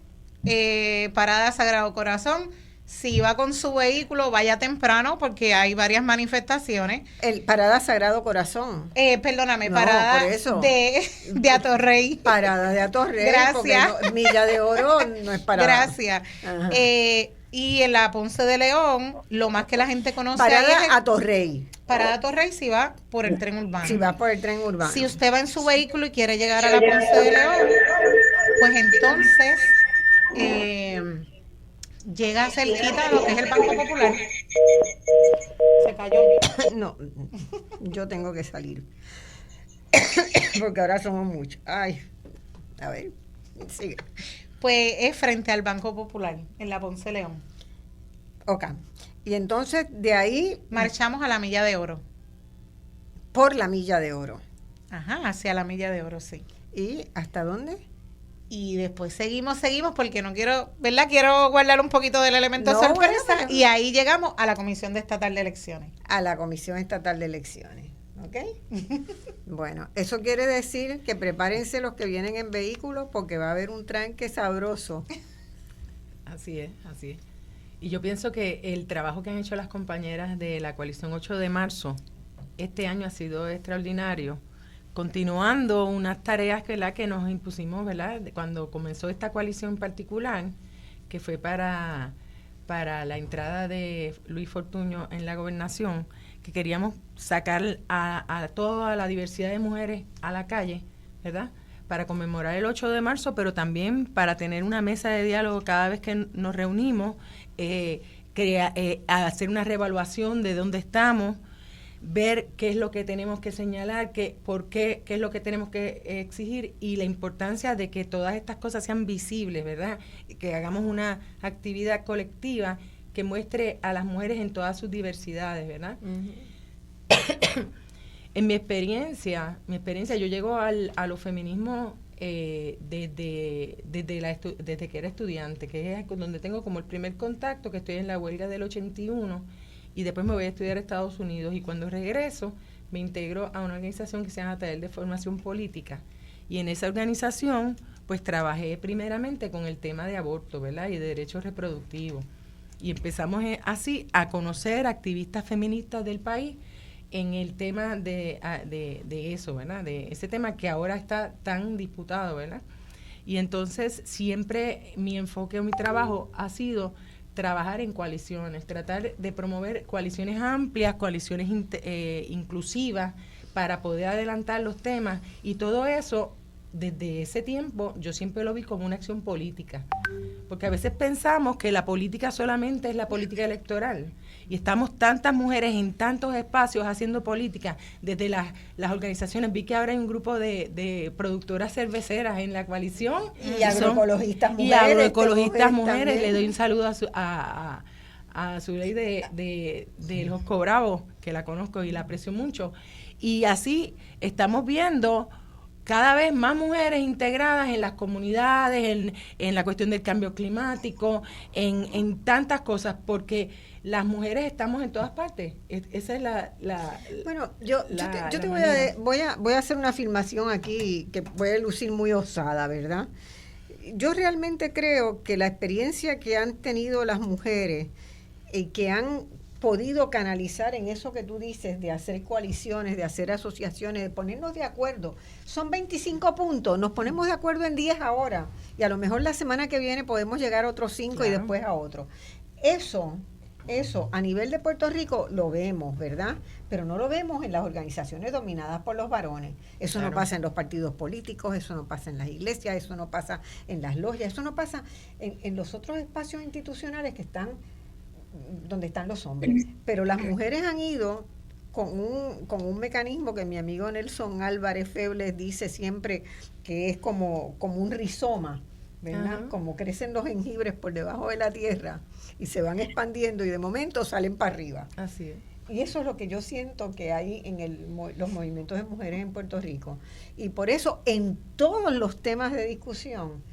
[SPEAKER 7] Parada Sagrado Corazón, si va con su vehículo, vaya temprano porque hay varias manifestaciones.
[SPEAKER 2] El Parada Sagrado Corazón.
[SPEAKER 7] Perdóname,
[SPEAKER 2] No,
[SPEAKER 7] parada
[SPEAKER 2] por eso.
[SPEAKER 7] de Atorrey.
[SPEAKER 2] Parada de Atorrey.
[SPEAKER 7] Gracias.
[SPEAKER 2] Porque Milla de Oro no es parada.
[SPEAKER 7] Gracias.
[SPEAKER 2] Ajá.
[SPEAKER 7] Y en la Ponce de León, lo más que la gente conoce ahí es
[SPEAKER 2] Parada Atorrey.
[SPEAKER 7] Parada Atorrey si va por el tren urbano.
[SPEAKER 2] Si va por el tren urbano.
[SPEAKER 7] Si usted va en su vehículo y quiere llegar a la Ponce de León, pues entonces llega cerquita a lo que es el Banco Popular. Se cayó.
[SPEAKER 2] No, yo tengo que salir. Porque ahora somos muchos. Ay, a ver, sigue.
[SPEAKER 7] Pues es frente al Banco Popular, en la Ponce de León.
[SPEAKER 2] Ok. Y entonces de ahí
[SPEAKER 7] Marchamos a la Milla de Oro.
[SPEAKER 2] por la Milla de Oro.
[SPEAKER 7] Ajá, hacia la Milla de Oro, sí.
[SPEAKER 2] ¿Y hasta dónde?
[SPEAKER 7] Y después seguimos porque no quiero, ¿verdad? Quiero guardar un poquito del elemento
[SPEAKER 2] No,
[SPEAKER 7] sorpresa.
[SPEAKER 2] bueno.
[SPEAKER 7] Y ahí llegamos a la Comisión Estatal de Elecciones.
[SPEAKER 2] A la Comisión Estatal de Elecciones. ¿Ok? Bueno, eso quiere decir que prepárense los que vienen en vehículos porque va a haber un tranque sabroso.
[SPEAKER 8] Así es, así es. Y yo pienso que el trabajo que han hecho las compañeras de la coalición 8 de marzo este año ha sido extraordinario, continuando unas tareas que nos impusimos, ¿verdad? Cuando comenzó esta coalición en particular, que fue para la entrada de Luis Fortuño en la gobernación, que queríamos sacar a toda la diversidad de mujeres a la calle, ¿verdad?, para conmemorar el 8 de marzo, pero también para tener una mesa de diálogo cada vez que nos reunimos, hacer una reevaluación de dónde estamos, ver qué es lo que tenemos que señalar, qué es lo que tenemos que exigir y la importancia de que todas estas cosas sean visibles, ¿verdad? Que hagamos una actividad colectiva que muestre a las mujeres en todas sus diversidades, ¿verdad? En mi experiencia, yo llego a los feminismos desde que era estudiante, que es donde tengo como el primer contacto, que estoy en la huelga del 81, y después me voy a estudiar a Estados Unidos, y cuando regreso me integro a una organización que se llama Taller de Formación Política, y en esa organización pues trabajé primeramente con el tema de aborto, ¿verdad?, y de derechos reproductivos, y empezamos así a conocer activistas feministas del país en el tema de eso, ¿verdad?, de ese tema que ahora está tan disputado, ¿verdad? Y entonces siempre mi enfoque o mi trabajo ha sido trabajar en coaliciones, tratar de promover coaliciones amplias, coaliciones inclusivas para poder adelantar los temas, y todo eso desde ese tiempo yo siempre lo vi como una acción política, porque a veces pensamos que la política solamente es la política electoral, y estamos tantas mujeres en tantos espacios haciendo política, desde las organizaciones. Vi que ahora hay un grupo de productoras cerveceras en la coalición.
[SPEAKER 2] Y agroecologistas mujeres.
[SPEAKER 8] Y agroecologistas mujeres.
[SPEAKER 2] También.
[SPEAKER 8] Le doy un saludo a su ley de los Cobravos, que la conozco y la aprecio mucho. Y así estamos viendo cada vez más mujeres integradas en las comunidades, en la cuestión del cambio climático, en tantas cosas, porque las mujeres estamos en todas partes. Esa es la
[SPEAKER 2] bueno, yo te
[SPEAKER 8] manera.
[SPEAKER 2] voy a hacer una afirmación aquí que puede lucir muy osada, ¿verdad? Yo realmente creo que la experiencia que han tenido las mujeres y que han podido canalizar en eso que tú dices, de hacer coaliciones, de hacer asociaciones, de ponernos de acuerdo. Son 25 puntos, nos ponemos de acuerdo en 10 ahora, y a lo mejor la semana que viene podemos llegar a otros 5 y después a otro. Eso a nivel de Puerto Rico lo vemos, ¿verdad? Pero no lo vemos en las organizaciones dominadas por los varones. Eso no pasa en los partidos políticos, eso no pasa en las iglesias, eso no pasa en las logias, eso no pasa en los otros espacios institucionales que están donde están los hombres. Pero las mujeres han ido con un mecanismo que mi amigo Nelson Álvarez Febles dice siempre que es como un rizoma, ¿verdad?
[SPEAKER 8] Ajá.
[SPEAKER 2] Como crecen los jengibres por debajo de la tierra y se van expandiendo y de momento salen para arriba.
[SPEAKER 8] Así es.
[SPEAKER 2] Y eso es lo que yo siento que hay en los movimientos de mujeres en Puerto Rico. Y por eso en todos los temas de discusión,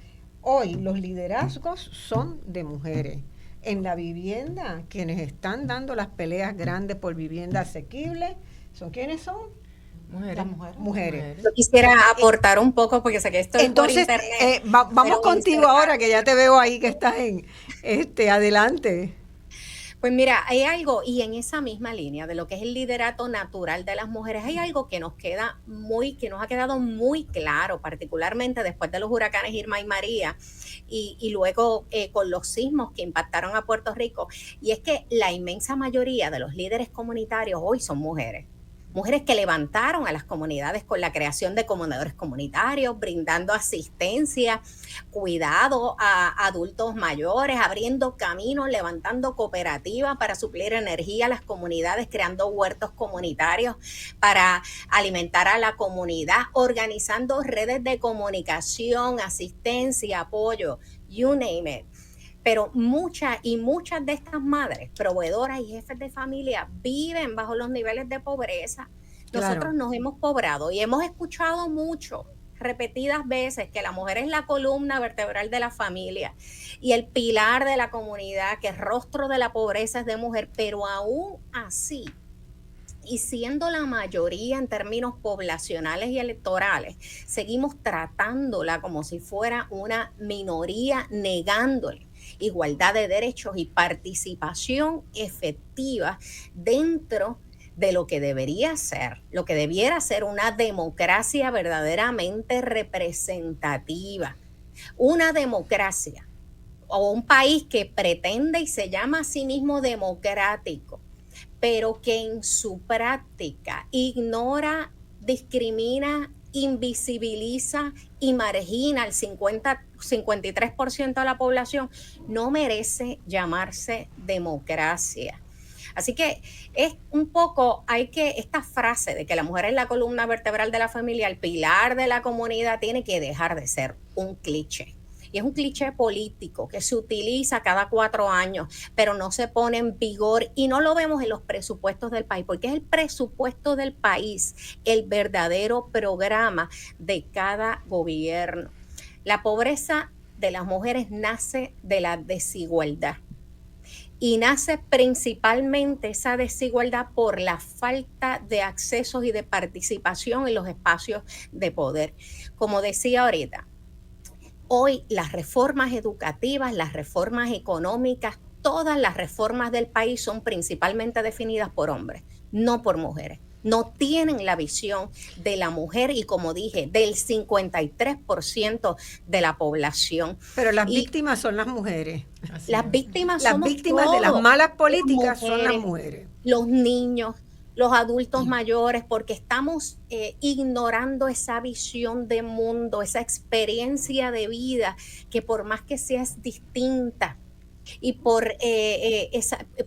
[SPEAKER 2] hoy los liderazgos son de mujeres. En la vivienda, quienes están dando las peleas grandes por vivienda asequible, ¿son quiénes son? Mujeres.
[SPEAKER 9] Yo quisiera aportar un poco porque sé que esto
[SPEAKER 2] entonces,
[SPEAKER 9] es por internet.
[SPEAKER 2] Vamos contigo ahora, que ya te veo ahí que estás adelante.
[SPEAKER 9] Pues mira, hay algo, y en esa misma línea de lo que es el liderato natural de las mujeres, hay algo que nos ha quedado muy claro, particularmente después de los huracanes Irma y María, y luego con los sismos que impactaron a Puerto Rico, y es que la inmensa mayoría de los líderes comunitarios hoy son mujeres. Mujeres que levantaron a las comunidades con la creación de comedores comunitarios, brindando asistencia, cuidado a adultos mayores, abriendo caminos, levantando cooperativas para suplir energía a las comunidades, creando huertos comunitarios para alimentar a la comunidad, organizando redes de comunicación, asistencia, apoyo, you name it. Pero muchas de estas madres, proveedoras y jefes de familia, viven bajo los niveles de pobreza. Nosotros nos hemos pobrado y hemos escuchado mucho, repetidas veces, que la mujer es la columna vertebral de la familia y el pilar de la comunidad, que el rostro de la pobreza es de mujer, pero aún así, y siendo la mayoría en términos poblacionales y electorales, seguimos tratándola como si fuera una minoría, negándole igualdad de derechos y participación efectiva dentro de lo que debería ser, lo que debiera ser una democracia verdaderamente representativa, una democracia o un país que pretende y se llama a sí mismo democrático, pero que en su práctica ignora, discrimina, invisibiliza y margina al 53% de la población, no merece llamarse democracia. Así que es un poco, esta frase de que la mujer es la columna vertebral de la familia, el pilar de la comunidad, tiene que dejar de ser un cliché. Y es un cliché político que se utiliza cada 4 años, pero no se pone en vigor y no lo vemos en los presupuestos del país, porque es el presupuesto del país el verdadero programa de cada gobierno. La pobreza de las mujeres nace de la desigualdad. Y nace principalmente esa desigualdad por la falta de accesos y de participación en los espacios de poder. Como decía ahorita, hoy las reformas educativas, las reformas económicas, todas las reformas del país son principalmente definidas por hombres, no por mujeres. No tienen la visión de la mujer y, como dije, del 53% de la población.
[SPEAKER 2] Pero las víctimas son las mujeres.
[SPEAKER 9] Las víctimas
[SPEAKER 2] de las malas políticas son las mujeres.
[SPEAKER 9] Los niños, los adultos mayores, porque estamos ignorando esa visión de mundo, esa experiencia de vida que por más que sea es distinta y por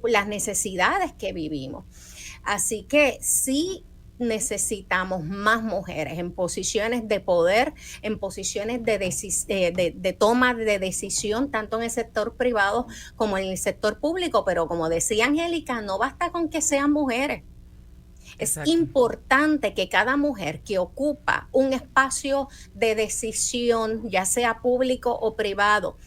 [SPEAKER 9] las necesidades que vivimos. Así que sí necesitamos más mujeres en posiciones de poder, en posiciones de toma de decisión, tanto en el sector privado como en el sector público. Pero como decía Angélica, no basta con que sean mujeres. Exacto. Es importante que cada mujer que ocupa un espacio de decisión, ya sea público o privado,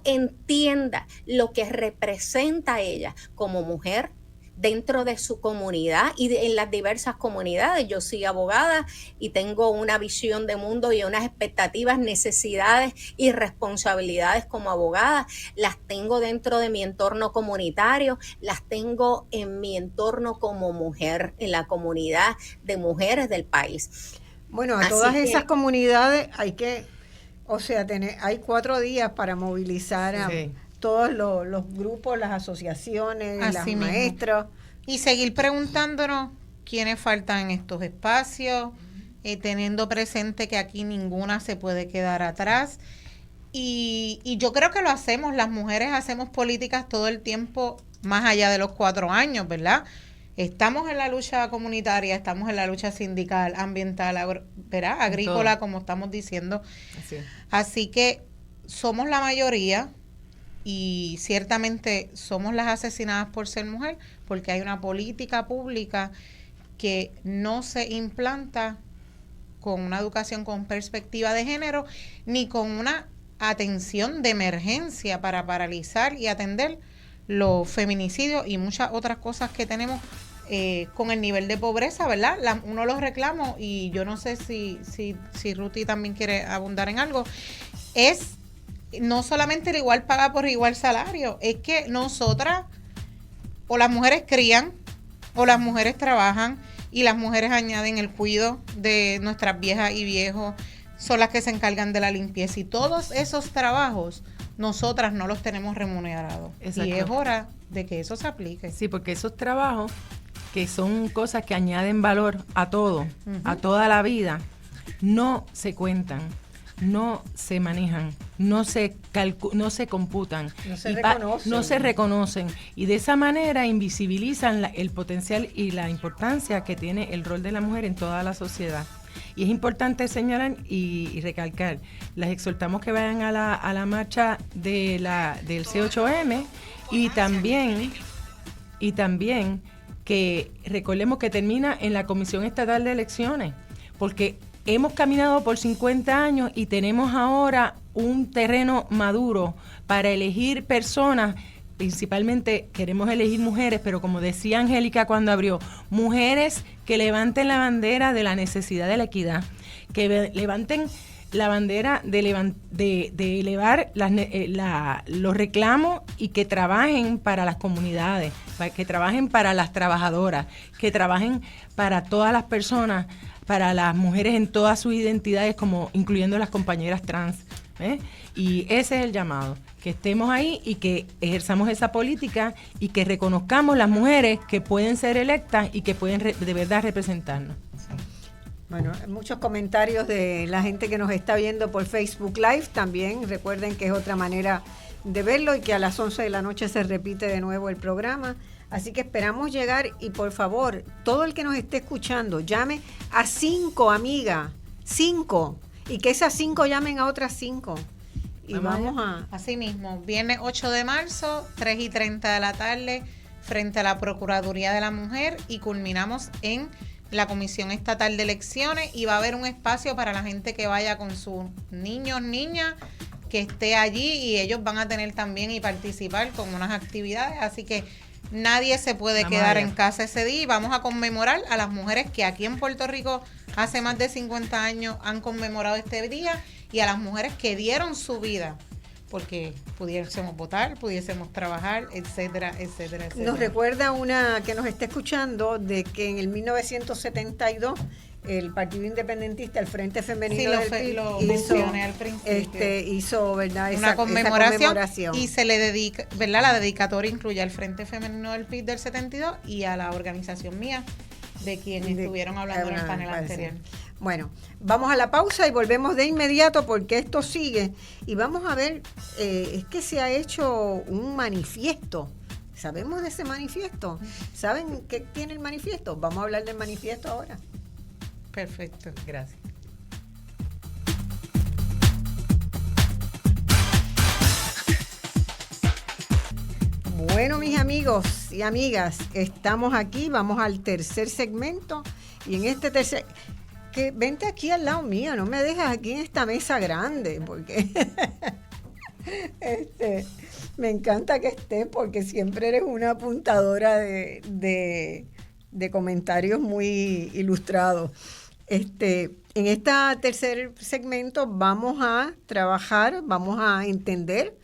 [SPEAKER 9] entienda lo que representa a ella como mujer dentro de su comunidad y en las diversas comunidades. Yo soy abogada y tengo una visión de mundo y unas expectativas, necesidades y responsabilidades como abogada. Las tengo dentro de mi entorno comunitario, las tengo en mi entorno como mujer, en la comunidad de mujeres del país.
[SPEAKER 2] Bueno, a todas esas comunidades hay 4 días para movilizar a todos los grupos, las asociaciones, las maestras.
[SPEAKER 7] Y seguir preguntándonos quiénes faltan en estos espacios, teniendo presente que aquí ninguna se puede quedar atrás. Y yo creo que lo hacemos, las mujeres hacemos políticas todo el tiempo, más allá de los 4 años, ¿verdad? Estamos en la lucha comunitaria, estamos en la lucha sindical, ambiental, ¿verdad? Agrícola, como estamos diciendo. Así que somos la mayoría. y ciertamente somos las asesinadas por ser mujer, porque hay una política pública que no se implanta con una educación con perspectiva de género, ni con una atención de emergencia para paralizar y atender los feminicidios y muchas otras cosas que tenemos con el nivel de pobreza, ¿verdad? Uno los reclamos, y yo no sé si Ruti también quiere abundar en algo, es no solamente el igual paga por igual salario, es que nosotras, o las mujeres crían, o las mujeres trabajan, y las mujeres añaden el cuidado de nuestras viejas y viejos, son las que se encargan de la limpieza, y todos esos trabajos nosotras no los tenemos remunerados. Exacto. Y es hora de que eso se aplique.
[SPEAKER 8] Sí, porque esos trabajos, que son cosas que añaden valor a todo, a toda la vida, no se cuentan, no se manejan, no se computan, no se reconocen, y de esa manera invisibilizan el potencial y la importancia que tiene el rol de la mujer en toda la sociedad. Y es importante señalar y recalcar, las exhortamos que vayan a la marcha del C8M, y también que recordemos que termina en la Comisión Estatal de Elecciones, porque hemos caminado por 50 años y tenemos ahora un terreno maduro para elegir personas. Principalmente queremos elegir mujeres, pero como decía Angélica cuando abrió, mujeres que levanten la bandera de la necesidad de la equidad, que levanten la bandera de elevar los reclamos, y que trabajen para las comunidades, que trabajen para las trabajadoras, que trabajen para todas las personas, para las mujeres en todas sus identidades, como incluyendo las compañeras trans. Y ese es el llamado, que estemos ahí y que ejerzamos esa política, y que reconozcamos las mujeres que pueden ser electas y que pueden de verdad representarnos.
[SPEAKER 2] Bueno, muchos comentarios de la gente que nos está viendo por Facebook Live también. Recuerden que es otra manera de verlo, y que a las 11 de la noche se repite de nuevo el programa. Así que esperamos llegar, y por favor, todo el que nos esté escuchando, llame a 5 amigas, 5, y que esas 5 llamen a otras 5. Y vamos a...
[SPEAKER 7] Así mismo, viernes 8 de marzo, 3:30 de la tarde, frente a la Procuraduría de la Mujer, y culminamos en la Comisión Estatal de Elecciones, y va a haber un espacio para la gente que vaya con sus niños, niñas, que esté allí, y ellos van a tener también y participar con unas actividades, así que nadie se puede quedar en casa ese día, y vamos a conmemorar a las mujeres que aquí en Puerto Rico hace más de 50 años han conmemorado este día, y a las mujeres que dieron su vida porque pudiésemos votar, pudiésemos trabajar, etcétera, etcétera, etcétera.
[SPEAKER 2] Nos recuerda una que nos está escuchando de que en el 1972 el Partido Independentista, el Frente Femenino del PIB, hizo ¿verdad?
[SPEAKER 7] Una conmemoración, y se le dedica, ¿verdad? La dedicatoria incluye al Frente Femenino del PIB del 72 y a la organización mía, de quienes estuvieron hablando en el panel anterior.
[SPEAKER 2] Bueno, vamos a la pausa y volvemos de inmediato, porque esto sigue, y vamos a ver, es que se ha hecho un manifiesto. ¿Sabemos de ese manifiesto? ¿Saben qué tiene el manifiesto? Vamos a hablar del manifiesto ahora.
[SPEAKER 7] Perfecto, gracias.
[SPEAKER 2] Bueno, mis amigos y amigas, estamos aquí, vamos al tercer segmento, y en este tercer... que vente aquí al lado mío, no me dejas aquí en esta mesa grande, porque me encanta que estés, porque siempre eres una apuntadora de comentarios muy ilustrados. En este tercer segmento vamos a trabajar, vamos a entender,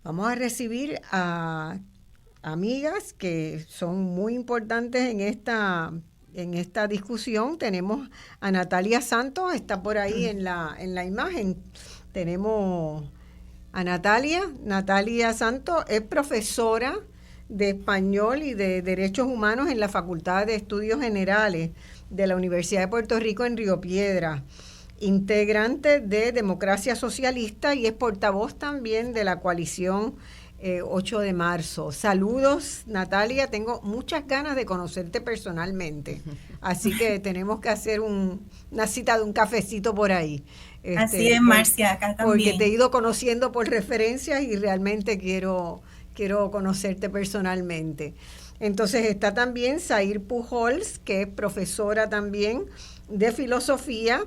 [SPEAKER 2] vamos a recibir a amigas que son muy importantes en esta discusión. Tenemos a Natalia Santos, está por ahí en la imagen. Tenemos a Natalia Santos, es profesora de español y de derechos humanos en la Facultad de Estudios Generales de la Universidad de Puerto Rico en Río Piedras, integrante de Democracia Socialista, y es portavoz también de la coalición 8 de marzo. Saludos, Natalia. Tengo muchas ganas de conocerte personalmente. Así que tenemos que hacer una cita de un cafecito por ahí.
[SPEAKER 10] Así es, Marcia, acá también.
[SPEAKER 2] Porque te he ido conociendo por referencias y realmente quiero conocerte personalmente. Entonces está también Zair Pujols, que es profesora también de filosofía,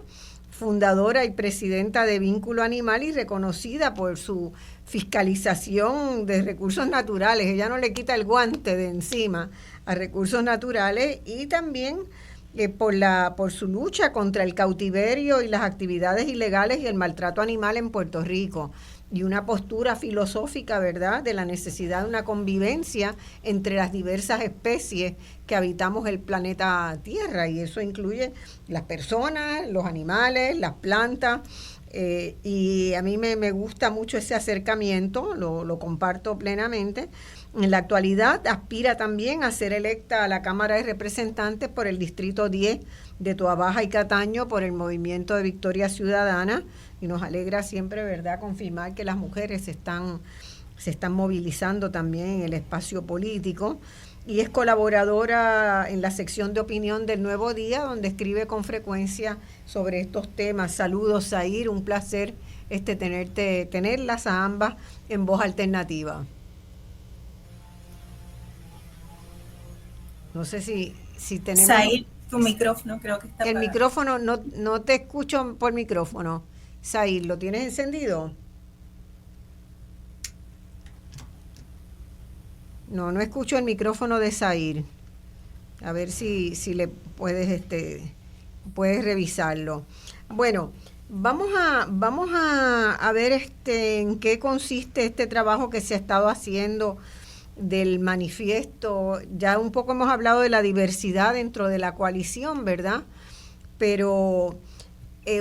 [SPEAKER 2] fundadora y presidenta de Vínculo Animal y reconocida por su fiscalización de recursos naturales. Ella no le quita el guante de encima a recursos naturales, y también por su lucha contra el cautiverio y las actividades ilegales y el maltrato animal en Puerto Rico, y una postura filosófica, ¿verdad?, de la necesidad de una convivencia entre las diversas especies que habitamos el planeta Tierra, y eso incluye las personas, los animales, las plantas, y a mí me gusta mucho ese acercamiento, lo comparto plenamente. En la actualidad aspira también a ser electa a la Cámara de Representantes por el Distrito 10 de Toabaja y Cataño por el Movimiento de Victoria Ciudadana, y nos alegra siempre, ¿verdad?, confirmar que las mujeres se están movilizando también en el espacio político, y es colaboradora en la sección de opinión del Nuevo Día, donde escribe con frecuencia sobre estos temas. Saludos, Zair, un placer tenerlas a ambas en Voz Alternativa. No sé si tenemos...
[SPEAKER 10] Zair, tu micrófono creo que está
[SPEAKER 2] El
[SPEAKER 10] apagado.
[SPEAKER 2] micrófono, no te escucho por micrófono. Zair, ¿lo tienes encendido? No escucho el micrófono de Zair. A ver si le puedes revisarlo. Bueno, vamos a ver en qué consiste este trabajo que se ha estado haciendo del manifiesto. Ya un poco hemos hablado de la diversidad dentro de la coalición, ¿verdad? Pero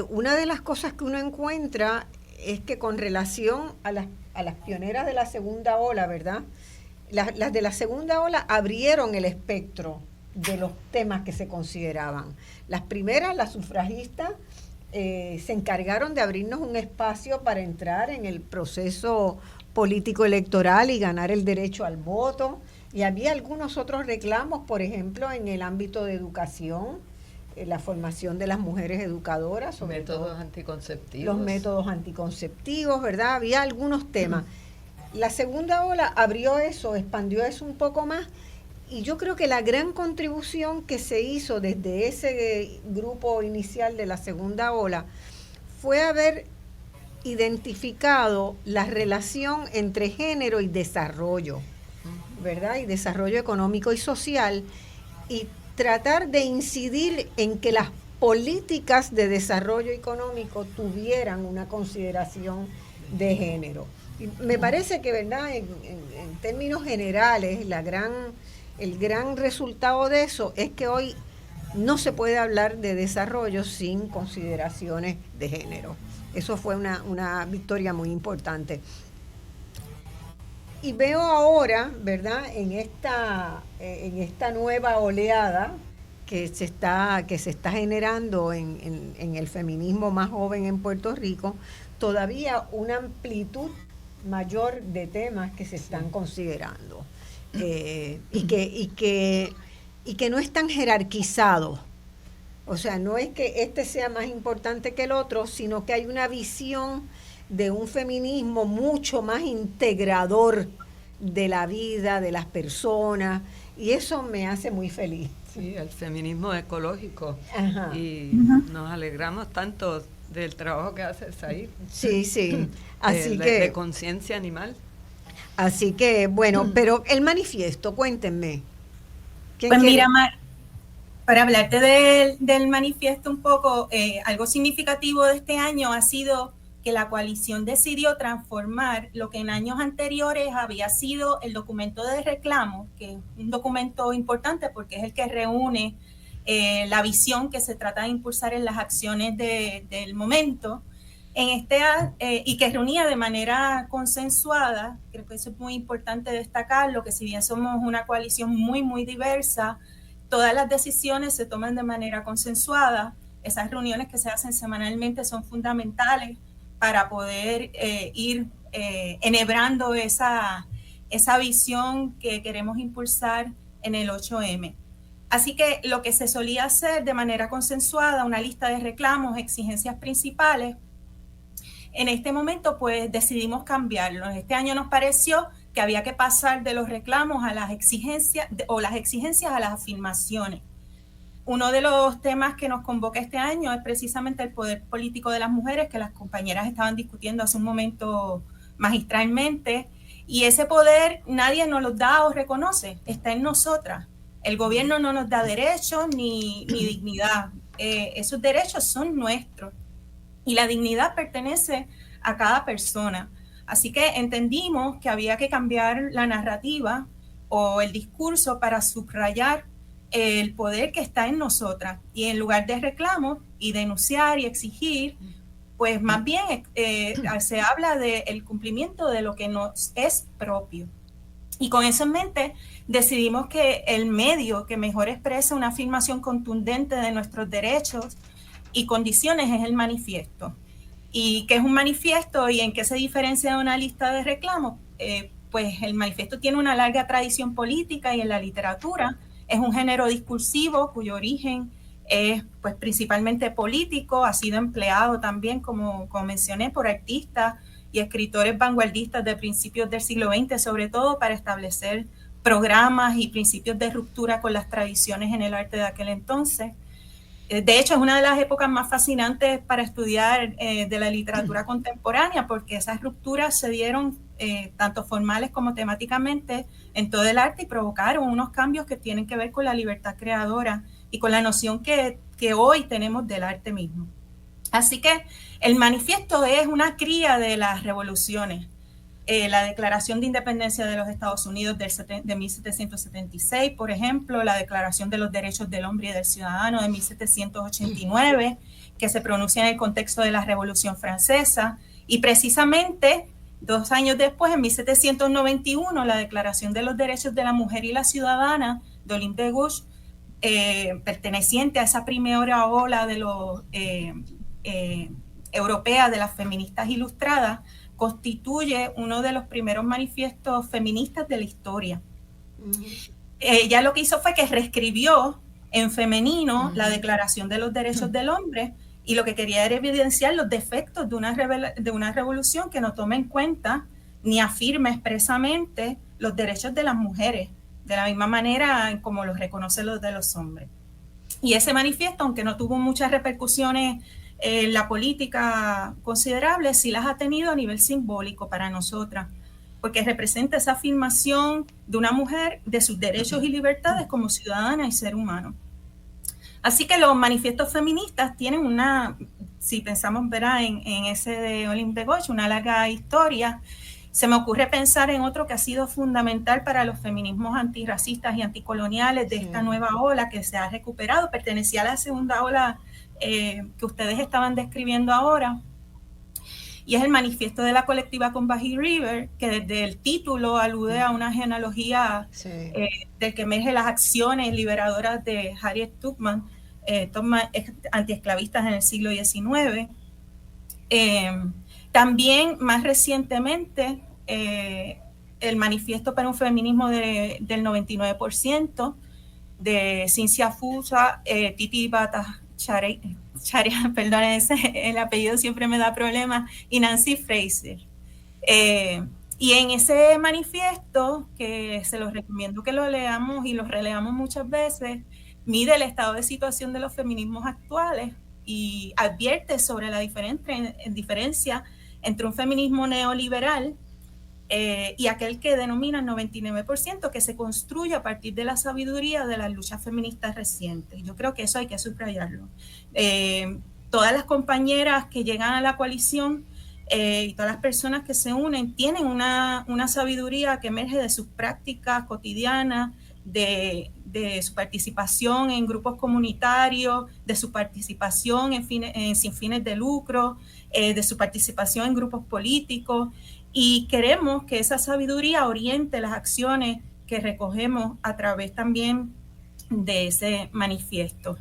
[SPEAKER 2] una de las cosas que uno encuentra es que con relación a las pioneras de la segunda ola, ¿verdad?, las de la segunda ola abrieron el espectro de los temas que se consideraban. Las primeras, las sufragistas, se encargaron de abrirnos un espacio para entrar en el proceso político electoral y ganar el derecho al voto. Y había algunos otros reclamos, por ejemplo, en el ámbito de educación, la formación de las mujeres educadoras, sobre
[SPEAKER 3] métodos anticonceptivos.
[SPEAKER 2] Los métodos anticonceptivos, ¿verdad? Había algunos temas. La segunda ola abrió eso, expandió eso un poco más, y yo creo que la gran contribución que se hizo desde ese grupo inicial de la segunda ola fue haber identificado la relación entre género y desarrollo, ¿verdad? Y desarrollo económico y social, y tratar de incidir en que las políticas de desarrollo económico tuvieran una consideración de género. Y me parece que, ¿verdad?, en términos generales, el gran resultado de eso es que hoy no se puede hablar de desarrollo sin consideraciones de género. Eso fue una victoria muy importante. Y veo ahora, ¿verdad?, en esta nueva oleada que se está generando en el feminismo más joven en Puerto Rico, todavía una amplitud mayor de temas que se están considerando, y que no están jerarquizados. O sea, no es que este sea más importante que el otro, sino que hay una visión de un feminismo mucho más integrador de la vida, de las personas, y eso me hace muy feliz.
[SPEAKER 3] Sí, el feminismo ecológico.
[SPEAKER 2] Ajá.
[SPEAKER 3] Y nos alegramos tanto del trabajo que hace Zair.
[SPEAKER 2] Sí. Así
[SPEAKER 3] de conciencia animal.
[SPEAKER 2] Así que, bueno, pero el manifiesto, cuéntenme.
[SPEAKER 10] Pues mira, para hablarte del manifiesto un poco, algo significativo de este año ha sido que la coalición decidió transformar lo que en años anteriores había sido el documento de reclamo, que es un documento importante porque es el que reúne la visión que se trata de impulsar en las acciones del momento, y que reunía de manera consensuada. Creo que eso es muy importante destacarlo, que si bien somos una coalición muy, muy diversa, todas las decisiones se toman de manera consensuada. Esas reuniones que se hacen semanalmente son fundamentales para poder ir enhebrando esa esa visión que queremos impulsar en el 8M. Así que lo que se solía hacer de manera consensuada, una lista de reclamos, exigencias principales, en este momento pues decidimos cambiarlo. Este año nos pareció que había que pasar de los reclamos a las exigencias o las exigencias a las afirmaciones. Uno de los temas que nos convoca este año es precisamente el poder político de las mujeres, que las compañeras estaban discutiendo hace un momento magistralmente, y ese poder nadie nos lo da o reconoce, está en nosotras. El gobierno no nos da derechos ni dignidad. Esos derechos son nuestros y la dignidad pertenece a cada persona. Así que entendimos que había que cambiar la narrativa o el discurso para subrayar el poder que está en nosotras. Y en lugar de reclamos y denunciar y exigir, pues más bien se habla del cumplimiento de lo que nos es propio. Y con eso en mente, decidimos que el medio que mejor expresa una afirmación contundente de nuestros derechos y condiciones es el manifiesto. ¿Y qué es un manifiesto y en qué se diferencia de una lista de reclamos? Pues el manifiesto tiene una larga tradición política y en la literatura es un género discursivo cuyo origen es pues principalmente político, ha sido empleado también, como mencioné, por artistas y escritores vanguardistas de principios del siglo XX, sobre todo para establecer programas y principios de ruptura con las tradiciones en el arte de aquel entonces. De hecho, es una de las épocas más fascinantes para estudiar de la literatura contemporánea, porque esas rupturas se dieron tanto formales como temáticamente en todo el arte y provocaron unos cambios que tienen que ver con la libertad creadora y con la noción que hoy tenemos del arte mismo. Así que el manifiesto es una cría de las revoluciones. La Declaración de Independencia de los Estados Unidos de 1776, por ejemplo, la Declaración de los Derechos del Hombre y del Ciudadano de 1789, que se pronuncia en el contexto de la Revolución Francesa, y precisamente 2 años después, en 1791, la Declaración de los Derechos de la Mujer y la Ciudadana de Olympe de Gouges, perteneciente a esa primera ola de los europea de las feministas ilustradas, constituye uno de los primeros manifiestos feministas de la historia. Ella lo que hizo fue que reescribió en femenino la Declaración de los Derechos del Hombre y lo que quería era evidenciar los defectos de una revolución que no toma en cuenta ni afirma expresamente los derechos de las mujeres, de la misma manera como los reconoce los de los hombres. Y ese manifiesto, aunque no tuvo muchas repercusiones la política considerable, sí las ha tenido a nivel simbólico para nosotras, porque representa esa afirmación de una mujer de sus derechos y libertades como ciudadana y ser humano. Así que los manifiestos feministas tienen si pensamos en ese de Olympe de Gouges, una larga historia. Se me ocurre pensar en otro que ha sido fundamental para los feminismos antirracistas y anticoloniales de esta nueva ola que se ha recuperado, pertenecía a la segunda ola que ustedes estaban describiendo ahora, y es el manifiesto de la colectiva Combahee River, que desde el título alude a una genealogía del que emerge las acciones liberadoras de Harriet Tubman, antiesclavistas en el siglo XIX. También, más recientemente, el manifiesto para un feminismo del 99% de Cynthia Fusa, Titi Bhattacharya, perdón, el apellido siempre me da problemas, y Nancy Fraser. Y en ese manifiesto, que se los recomiendo que lo leamos y lo releamos muchas veces, mide el estado de situación de los feminismos actuales y advierte sobre la diferencia entre un feminismo neoliberal y aquel que denomina el 99%, que se construye a partir de la sabiduría de las luchas feministas recientes. Yo creo que eso hay que subrayarlo. Todas las compañeras que llegan a la coalición y todas las personas que se unen tienen una sabiduría que emerge de sus prácticas cotidianas, de su participación en grupos comunitarios, de su participación sin fines de lucro, de su participación en grupos políticos, y queremos que esa sabiduría oriente las acciones que recogemos a través también de ese manifiesto.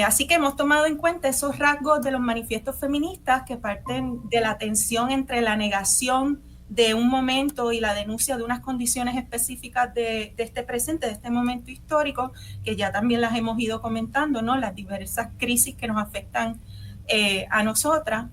[SPEAKER 10] Así que hemos tomado en cuenta esos rasgos de los manifiestos feministas que parten de la tensión entre la negación de un momento y la denuncia de unas condiciones específicas de este presente, de este momento histórico, que ya también las hemos ido comentando, ¿no? Las diversas crisis que nos afectan a nosotras.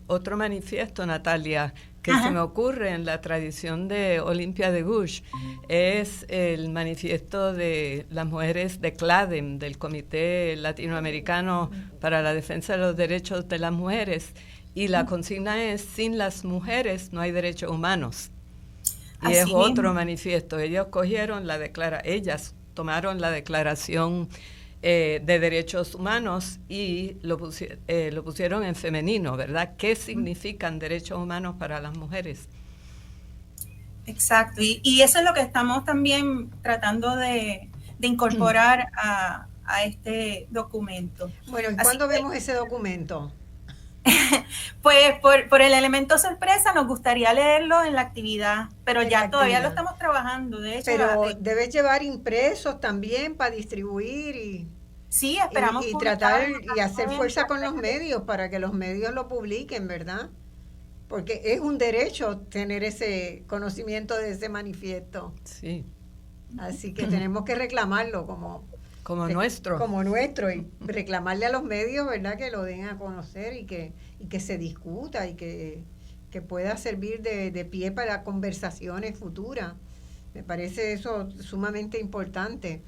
[SPEAKER 3] Otro manifiesto, Natalia, que se me ocurre en la tradición de Olimpia de Gouges, es el manifiesto de las mujeres de CLADEM, del Comité Latinoamericano para la Defensa de los Derechos de las Mujeres, y la consigna es: sin las mujeres no hay derechos humanos. Y es otro manifiesto. Ellas tomaron la Declaración de Derechos Humanos y lo pusieron en femenino, ¿verdad? ¿Qué significan derechos humanos para las mujeres?
[SPEAKER 10] Exacto, y eso es lo que estamos también tratando de incorporar a este documento.
[SPEAKER 2] Bueno, ¿y cuándo vemos ese documento?
[SPEAKER 10] Pues por el elemento sorpresa nos gustaría leerlo en la actividad, pero ya todavía lo estamos trabajando. De hecho,
[SPEAKER 2] pero debes llevar impresos también para distribuir
[SPEAKER 10] sí, esperamos
[SPEAKER 2] y tratar y hacer fuerza con los medios para que los medios lo publiquen, ¿verdad? Porque es un derecho tener ese conocimiento de ese manifiesto.
[SPEAKER 3] Sí.
[SPEAKER 2] Así que tenemos que reclamarlo como nuestro y reclamarle a los medios, ¿verdad?, que lo den a conocer y que se discuta y que pueda servir de pie para conversaciones futuras. Me parece eso sumamente importante.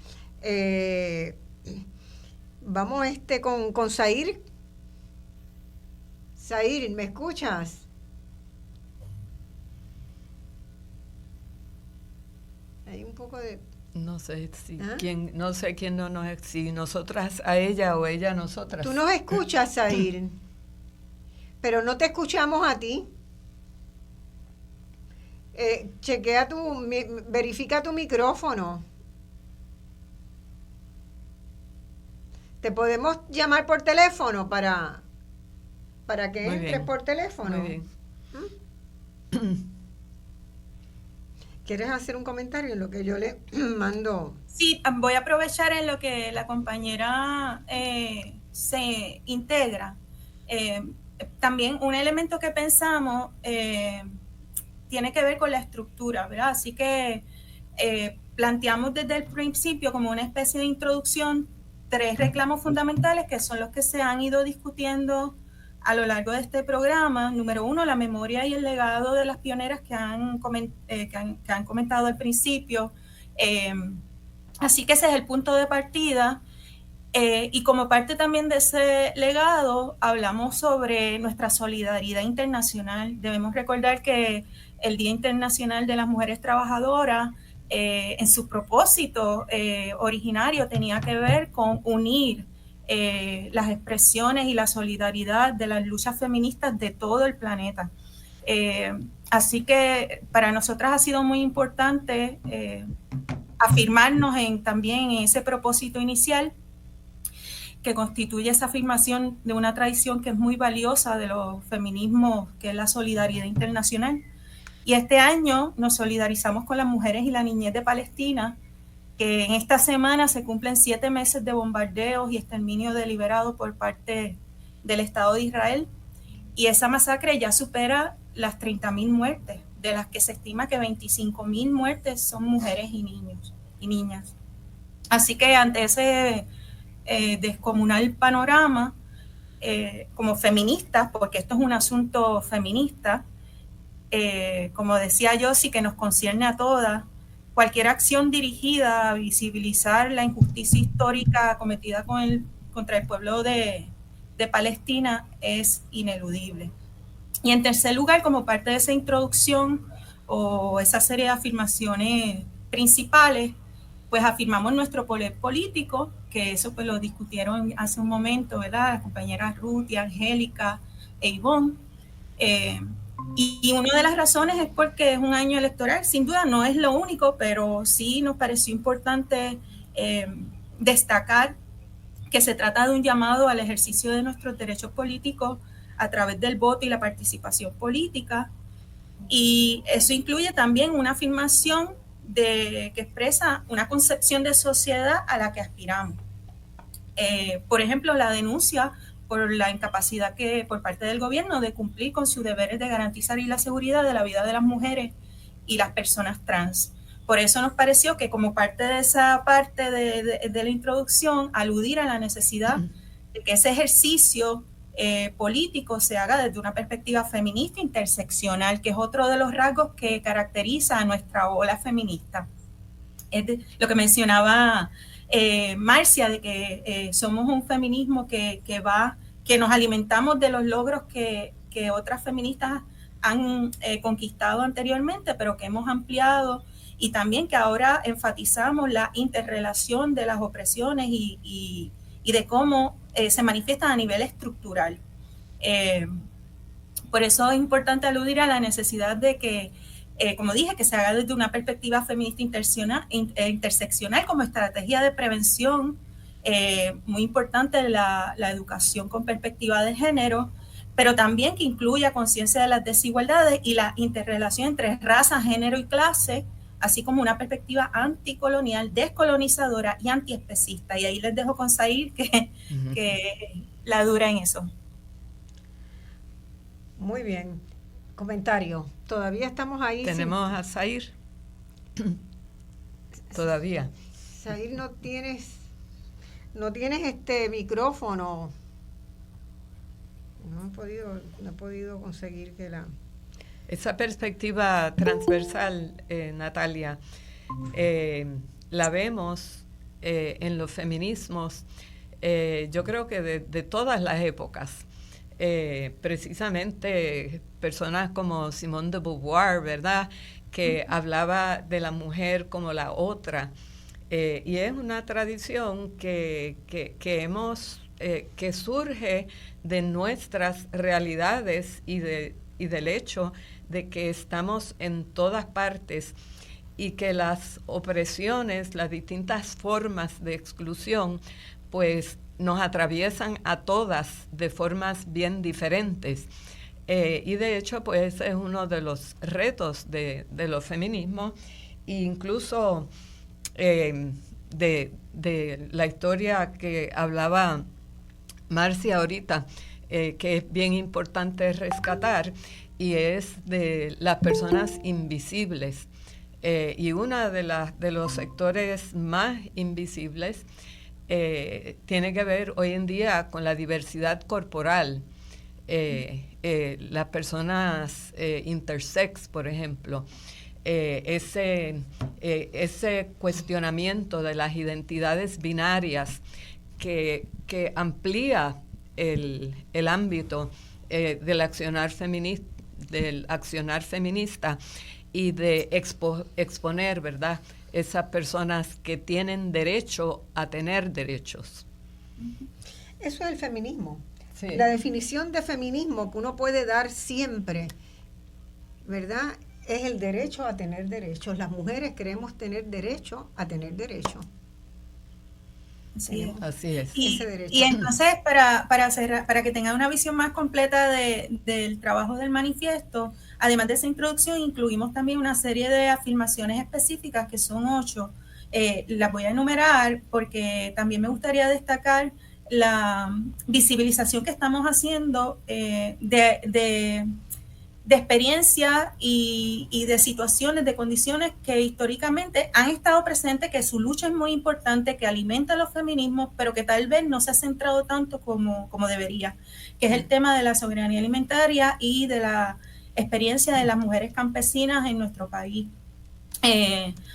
[SPEAKER 2] Vamos con Zair. Zair, ¿me escuchas? Hay un poco de...
[SPEAKER 3] No sé si quién no nos, si nosotras a ella o ella a nosotras.
[SPEAKER 2] Tú nos escuchas, Zair, pero no te escuchamos a ti. Verifica tu micrófono. ¿Te podemos llamar por teléfono para que entres por teléfono?
[SPEAKER 3] Muy bien.
[SPEAKER 2] ¿Quieres hacer un comentario en lo que yo le mando?
[SPEAKER 10] Sí, voy a aprovechar en lo que la compañera se integra. También un elemento que pensamos tiene que ver con la estructura, ¿verdad? Así que planteamos desde el principio como una especie de introducción 3 reclamos fundamentales que son los que se han ido discutiendo a lo largo de este programa. Número 1, la memoria y el legado de las pioneras que han comentado al principio. Así que ese es el punto de partida. Y como parte también de ese legado, hablamos sobre nuestra solidaridad internacional. Debemos recordar que el Día Internacional de las Mujeres Trabajadoras, en su propósito originario, tenía que ver con unir las expresiones y la solidaridad de las luchas feministas de todo el planeta. Así que para nosotras ha sido muy importante afirmarnos también en ese propósito inicial, que constituye esa afirmación de una tradición que es muy valiosa de los feminismos, que es la solidaridad internacional. Y este año nos solidarizamos con las mujeres y la niñez de Palestina, que en esta semana se cumplen 7 meses de bombardeos y exterminio deliberado por parte del Estado de Israel. Y esa masacre ya supera las 30.000 muertes, de las que se estima que 25.000 muertes son mujeres y niños y niñas. Así que ante ese descomunal panorama, como feministas, porque esto es un asunto feminista, como decía yo, sí que nos concierne a todas, cualquier acción dirigida a visibilizar la injusticia histórica cometida contra el pueblo de Palestina es ineludible. Y en tercer lugar, como parte de esa introducción o esa serie de afirmaciones principales, pues afirmamos nuestro poder político, que eso pues lo discutieron hace un momento, ¿verdad? Las compañeras Ruth y Angélica e Ivonne. Y una de las razones es porque es un año electoral. Sin duda no es lo único, pero sí nos pareció importante destacar que se trata de un llamado al ejercicio de nuestros derechos políticos a través del voto y la participación política. Y eso incluye también una afirmación que expresa una concepción de sociedad a la que aspiramos. Por ejemplo, la denuncia por la incapacidad que por parte del gobierno de cumplir con sus deberes de garantizar y la seguridad de la vida de las mujeres y las personas trans. Por eso nos pareció que como parte de esa parte de la introducción, aludir a la necesidad de que ese ejercicio político se haga desde una perspectiva feminista interseccional, que es otro de los rasgos que caracteriza a nuestra ola feminista. Es lo que mencionaba Marcia, de que somos un feminismo que nos alimentamos de los logros que otras feministas han conquistado anteriormente, pero que hemos ampliado, y también que ahora enfatizamos la interrelación de las opresiones y de cómo se manifiestan a nivel estructural. Por eso es importante aludir a la necesidad de que, como dije, que se haga desde una perspectiva feminista interseccional como estrategia de prevención, muy importante la educación con perspectiva de género, pero también que incluya conciencia de las desigualdades y la interrelación entre raza, género y clase, así como una perspectiva anticolonial, descolonizadora y antiespecista. Y ahí les dejo con Zair que la dura en eso.
[SPEAKER 2] Muy bien. Comentario. Todavía estamos ahí.
[SPEAKER 3] Tenemos a Zair. Todavía.
[SPEAKER 2] Zair, no tienes este micrófono. No he podido conseguir que la...
[SPEAKER 3] Esa perspectiva transversal, Natalia, la vemos en los feminismos, yo creo que de todas las épocas. Precisamente personas como Simone de Beauvoir, ¿verdad?, que hablaba de la mujer como la otra. Y es una tradición que surge de nuestras realidades y del hecho de que estamos en todas partes y que las opresiones, las distintas formas de exclusión, pues nos atraviesan a todas de formas bien diferentes. Y de hecho, pues es uno de los retos de los feminismos, e incluso de la historia que hablaba Marcia ahorita, que es bien importante rescatar, y es de las personas invisibles. Y uno de los sectores más invisibles tiene que ver hoy en día con la diversidad corporal. Las personas intersex, por ejemplo, ese cuestionamiento de las identidades binarias que amplía el ámbito del accionar feminista y de exponer, ¿verdad?, esas personas que tienen derecho a tener derechos.
[SPEAKER 2] Eso es el feminismo.
[SPEAKER 3] Sí.
[SPEAKER 2] La definición de feminismo que uno puede dar siempre, ¿verdad?, es el derecho a tener derechos. Las mujeres queremos tener derecho a tener derechos.
[SPEAKER 10] Sí.
[SPEAKER 3] Así es.
[SPEAKER 10] Y entonces, para cerrar, para que tengan una visión más completa del trabajo del manifiesto, además de esa introducción, incluimos también una serie de afirmaciones específicas, que son 8. Las voy a enumerar porque también me gustaría destacar la visibilización que estamos haciendo de experiencias y de situaciones, de condiciones que históricamente han estado presentes, que su lucha es muy importante, que alimenta los feminismos, pero que tal vez no se ha centrado tanto como debería, que es el tema de la soberanía alimentaria y de la experiencia de las mujeres campesinas en nuestro país.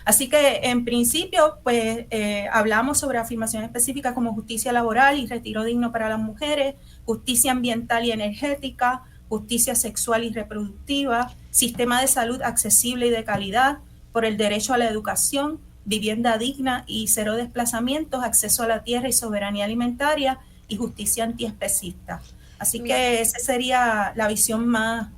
[SPEAKER 10] Así que en principio pues hablamos sobre afirmaciones específicas como justicia laboral y retiro digno para las mujeres, justicia ambiental y energética, justicia sexual y reproductiva, sistema de salud accesible y de calidad, por el derecho a la educación, vivienda digna y cero desplazamientos, acceso a la tierra y soberanía alimentaria, y justicia antiespecista. Así que esa sería la visión más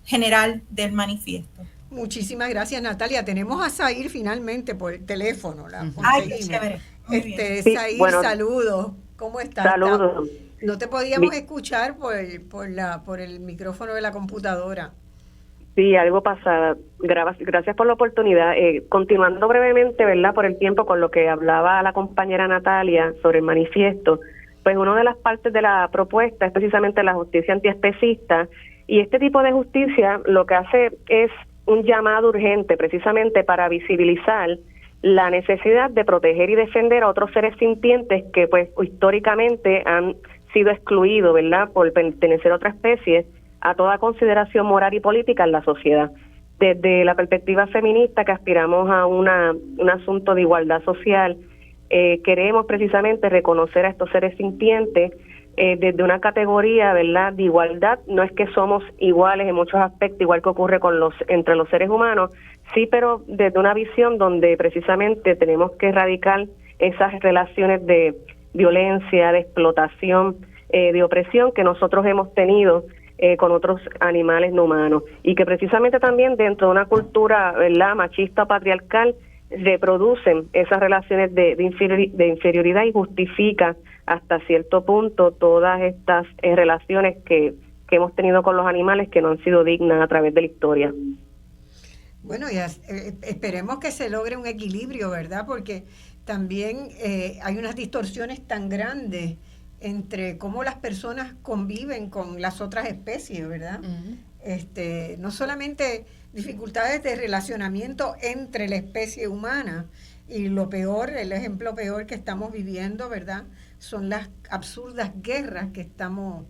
[SPEAKER 10] general del manifiesto.
[SPEAKER 2] Muchísimas gracias, Natalia. Tenemos a Zair finalmente por el teléfono.
[SPEAKER 10] Ay, qué chévere.
[SPEAKER 2] Zair, bueno, saludos. ¿Cómo estás?
[SPEAKER 11] Saludos.
[SPEAKER 2] No te podíamos escuchar por el micrófono de la computadora.
[SPEAKER 11] Sí, algo pasada. Gracias por la oportunidad. Continuando brevemente, ¿verdad?, por el tiempo con lo que hablaba la compañera Natalia sobre el manifiesto, pues una de las partes de la propuesta es precisamente la justicia antiespecista, y este tipo de justicia lo que hace es un llamado urgente precisamente para visibilizar la necesidad de proteger y defender a otros seres sintientes que pues históricamente han sido excluidos, ¿verdad?, por pertenecer a otra especie, a toda consideración moral y política en la sociedad. Desde la perspectiva feminista, que aspiramos a un asunto de igualdad social, queremos precisamente reconocer a estos seres sintientes desde una categoría, ¿verdad?, de igualdad. No es que somos iguales en muchos aspectos, igual que ocurre entre los seres humanos, sí, pero desde una visión donde precisamente tenemos que erradicar esas relaciones de violencia, de explotación, de opresión que nosotros hemos tenido con otros animales no humanos, y que precisamente también dentro de una cultura, ¿verdad?, machista o patriarcal reproducen esas relaciones de inferioridad y justifican hasta cierto punto todas estas relaciones que hemos tenido con los animales que no han sido dignas a través de la historia.
[SPEAKER 2] Bueno, y esperemos que se logre un equilibrio, ¿verdad? Porque también hay unas distorsiones tan grandes entre cómo las personas conviven con las otras especies, ¿verdad? Uh-huh. No solamente dificultades de relacionamiento entre la especie humana, y lo peor, el ejemplo peor que estamos viviendo, ¿verdad?, son las absurdas guerras que estamos,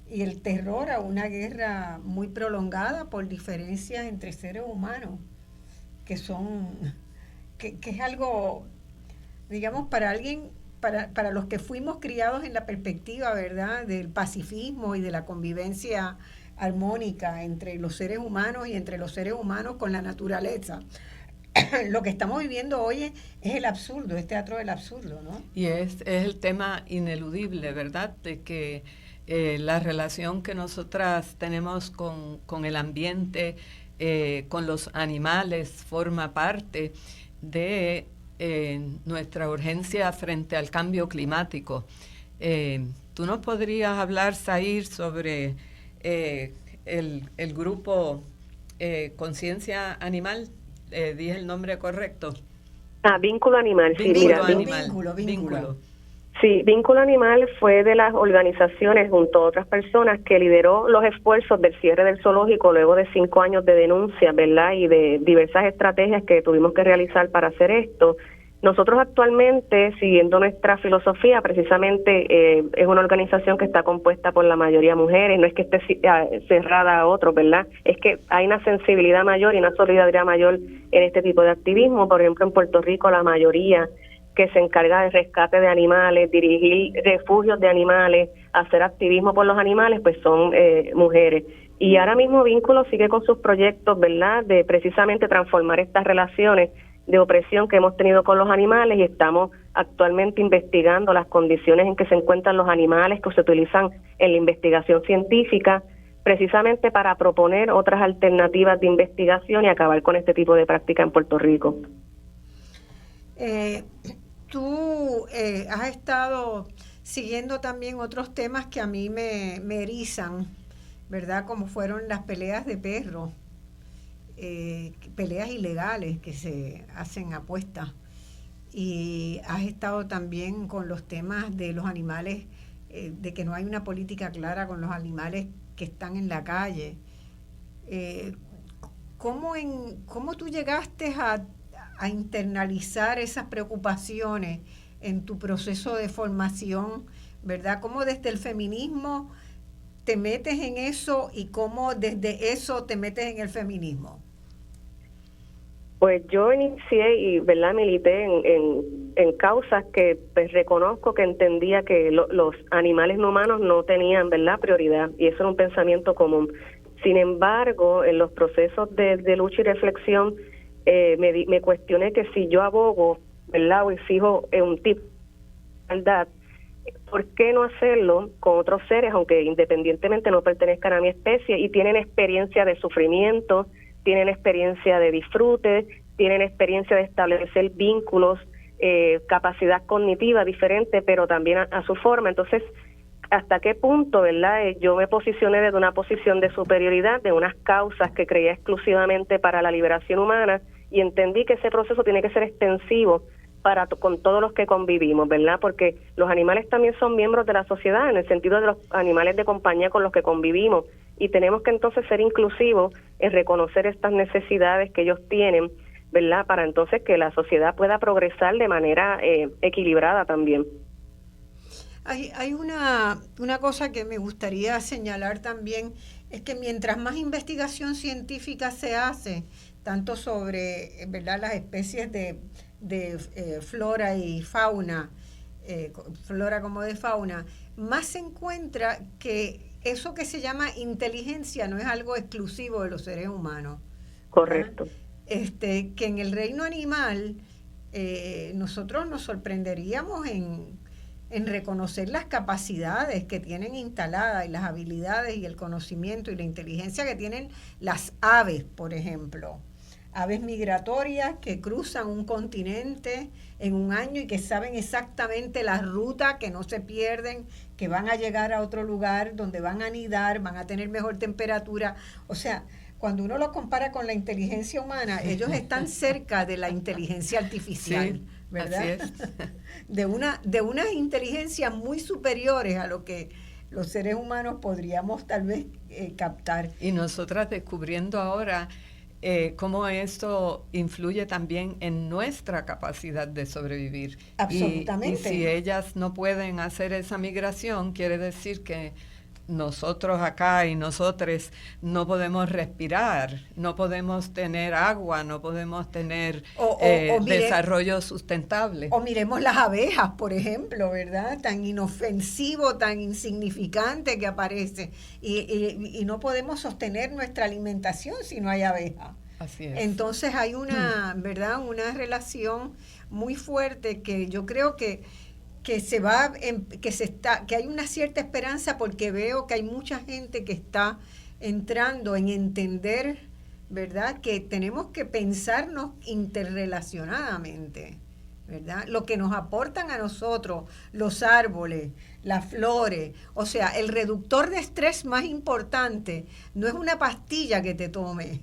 [SPEAKER 2] y el terror a una guerra muy prolongada por diferencias entre seres humanos, que es algo, digamos, para alguien, para los que fuimos criados en la perspectiva, ¿verdad?, del pacifismo y de la convivencia armónica entre los seres humanos y entre los seres humanos con la naturaleza. Lo que estamos viviendo hoy es el absurdo, es teatro del absurdo, ¿no?
[SPEAKER 3] Y es el tema ineludible, ¿verdad?, de que la relación que nosotras tenemos con el ambiente, con los animales, forma parte de nuestra urgencia frente al cambio climático. ¿Tú nos podrías hablar, Zair, sobre el grupo Conciencia Animal? ¿Dije el nombre correcto?
[SPEAKER 11] Vínculo Animal.
[SPEAKER 3] Vínculo.
[SPEAKER 11] Sí, Vínculo Animal fue de las organizaciones, junto a otras personas, que lideró los esfuerzos del cierre del zoológico luego de 5 años de denuncias, ¿verdad?, y de diversas estrategias que tuvimos que realizar para hacer esto. Nosotros actualmente, siguiendo nuestra filosofía, precisamente es una organización que está compuesta por la mayoría mujeres, no es que esté cerrada a otros, ¿verdad? Es que hay una sensibilidad mayor y una solidaridad mayor en este tipo de activismo. Por ejemplo, en Puerto Rico la mayoría que se encarga de rescate de animales, dirigir refugios de animales, hacer activismo por los animales, pues son mujeres. Y ahora mismo Vínculo sigue con sus proyectos, ¿verdad?, de precisamente transformar estas relaciones de opresión que hemos tenido con los animales, y estamos actualmente investigando las condiciones en que se encuentran los animales que se utilizan en la investigación científica, precisamente para proponer otras alternativas de investigación y acabar con este tipo de práctica en Puerto Rico.
[SPEAKER 2] Tú has estado siguiendo también otros temas que a mí me erizan, ¿verdad?, como fueron las peleas de perros. Peleas ilegales que se hacen apuestas, y has estado también con los temas de los animales, de que no hay una política clara con los animales que están en la calle. ¿Cómo tú llegaste a internalizar esas preocupaciones en tu proceso de formación, ¿verdad? ¿Cómo desde el feminismo te metes en eso y cómo desde eso te metes en el feminismo?
[SPEAKER 11] Pues yo inicié y, ¿verdad?, milité en causas que pues reconozco que entendía que los animales no humanos no tenían, ¿verdad?, prioridad, y eso era un pensamiento común. Sin embargo, en los procesos de lucha y reflexión me cuestioné que si yo abogo, ¿verdad?, o exijo un tipo de igualdad, ¿por qué no hacerlo con otros seres, aunque independientemente no pertenezcan a mi especie y tienen experiencia de sufrimiento, tienen experiencia de disfrute, tienen experiencia de establecer vínculos, capacidad cognitiva diferente, pero también a su forma? Entonces, hasta qué punto, ¿verdad? Yo me posicioné desde una posición de superioridad, de unas causas que creía exclusivamente para la liberación humana, y entendí que ese proceso tiene que ser extensivo con todos los que convivimos, ¿verdad? Porque los animales también son miembros de la sociedad, en el sentido de los animales de compañía con los que convivimos, y tenemos que entonces ser inclusivos en reconocer estas necesidades que ellos tienen, ¿verdad? Para entonces que la sociedad pueda progresar de manera equilibrada también.
[SPEAKER 2] Hay una cosa que me gustaría señalar también, es que mientras más investigación científica se hace, tanto sobre, ¿verdad?, las especies de flora y fauna, flora como de fauna, más se encuentra que eso que se llama inteligencia no es algo exclusivo de los seres humanos.
[SPEAKER 11] Correcto.
[SPEAKER 2] Que en el reino animal nosotros nos sorprenderíamos en reconocer las capacidades que tienen instaladas y las habilidades y el conocimiento y la inteligencia que tienen las aves, por ejemplo. Aves migratorias que cruzan un continente en un año y que saben exactamente la ruta, que no se pierden, que van a llegar a otro lugar donde van a anidar, van a tener mejor temperatura. O sea, cuando uno lo compara con la inteligencia humana, ellos están cerca de la inteligencia artificial, sí, ¿verdad?
[SPEAKER 3] Así es.
[SPEAKER 2] de unas inteligencias muy superiores a lo que los seres humanos podríamos tal vez captar.
[SPEAKER 3] Y nosotras descubriendo ahora cómo esto influye también en nuestra capacidad de sobrevivir.
[SPEAKER 2] Absolutamente.
[SPEAKER 3] Y si ellas no pueden hacer esa migración, quiere decir que nosotros acá y nosotros no podemos respirar, no podemos tener agua, no podemos tener desarrollo sustentable.
[SPEAKER 2] O miremos las abejas, por ejemplo, ¿verdad? Tan inofensivo, tan insignificante que aparece. Y no podemos sostener nuestra alimentación si no hay abeja.
[SPEAKER 3] Así es.
[SPEAKER 2] Entonces hay una, ¿verdad?, una relación muy fuerte que yo creo que hay una cierta esperanza, porque veo que hay mucha gente que está entrando en entender, ¿verdad?, que tenemos que pensarnos interrelacionadamente, ¿verdad? Lo que nos aportan a nosotros, los árboles, las flores, o sea, el reductor de estrés más importante no es una pastilla que te tomes,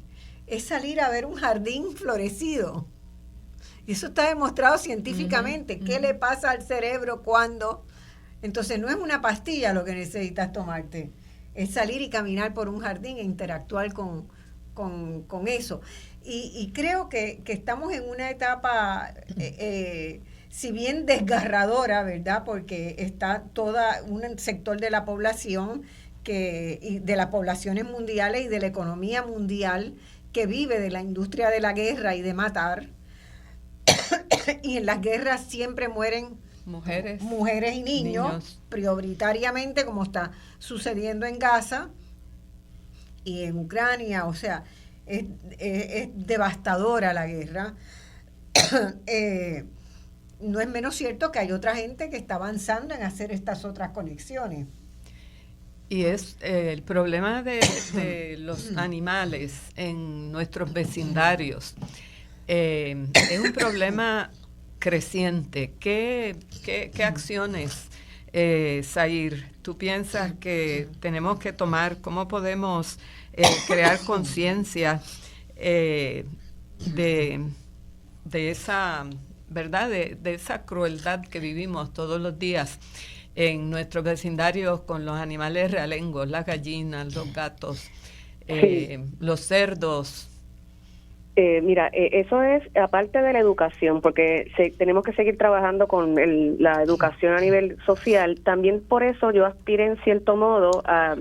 [SPEAKER 2] es salir a ver un jardín florecido. Y eso está demostrado científicamente. ¿Qué le pasa al cerebro cuando? Entonces no es una pastilla lo que necesitas tomarte, es salir y caminar por un jardín e interactuar con eso. Y creo que estamos en una etapa, si bien desgarradora, ¿verdad? Porque está todo un sector de la población, y de las poblaciones mundiales y de la economía mundial, que vive de la industria de la guerra y de matar. Y en las guerras siempre mueren mujeres y niños, prioritariamente, como está sucediendo en Gaza y en Ucrania. O sea, es devastadora la guerra. No es menos cierto que hay otra gente que está avanzando en hacer estas otras conexiones.
[SPEAKER 3] Y es el problema de los animales en nuestros vecindarios. Es un problema creciente. ¿Qué acciones, Zair, tú piensas que tenemos que tomar? ¿Cómo podemos crear conciencia de esa, ¿verdad?, de esa crueldad que vivimos todos los días en nuestros vecindarios con los animales realengos, las gallinas, los gatos, los cerdos?
[SPEAKER 11] Mira, eso es aparte de la educación, porque tenemos que seguir trabajando con la educación a nivel social. También por eso yo aspiré en cierto modo a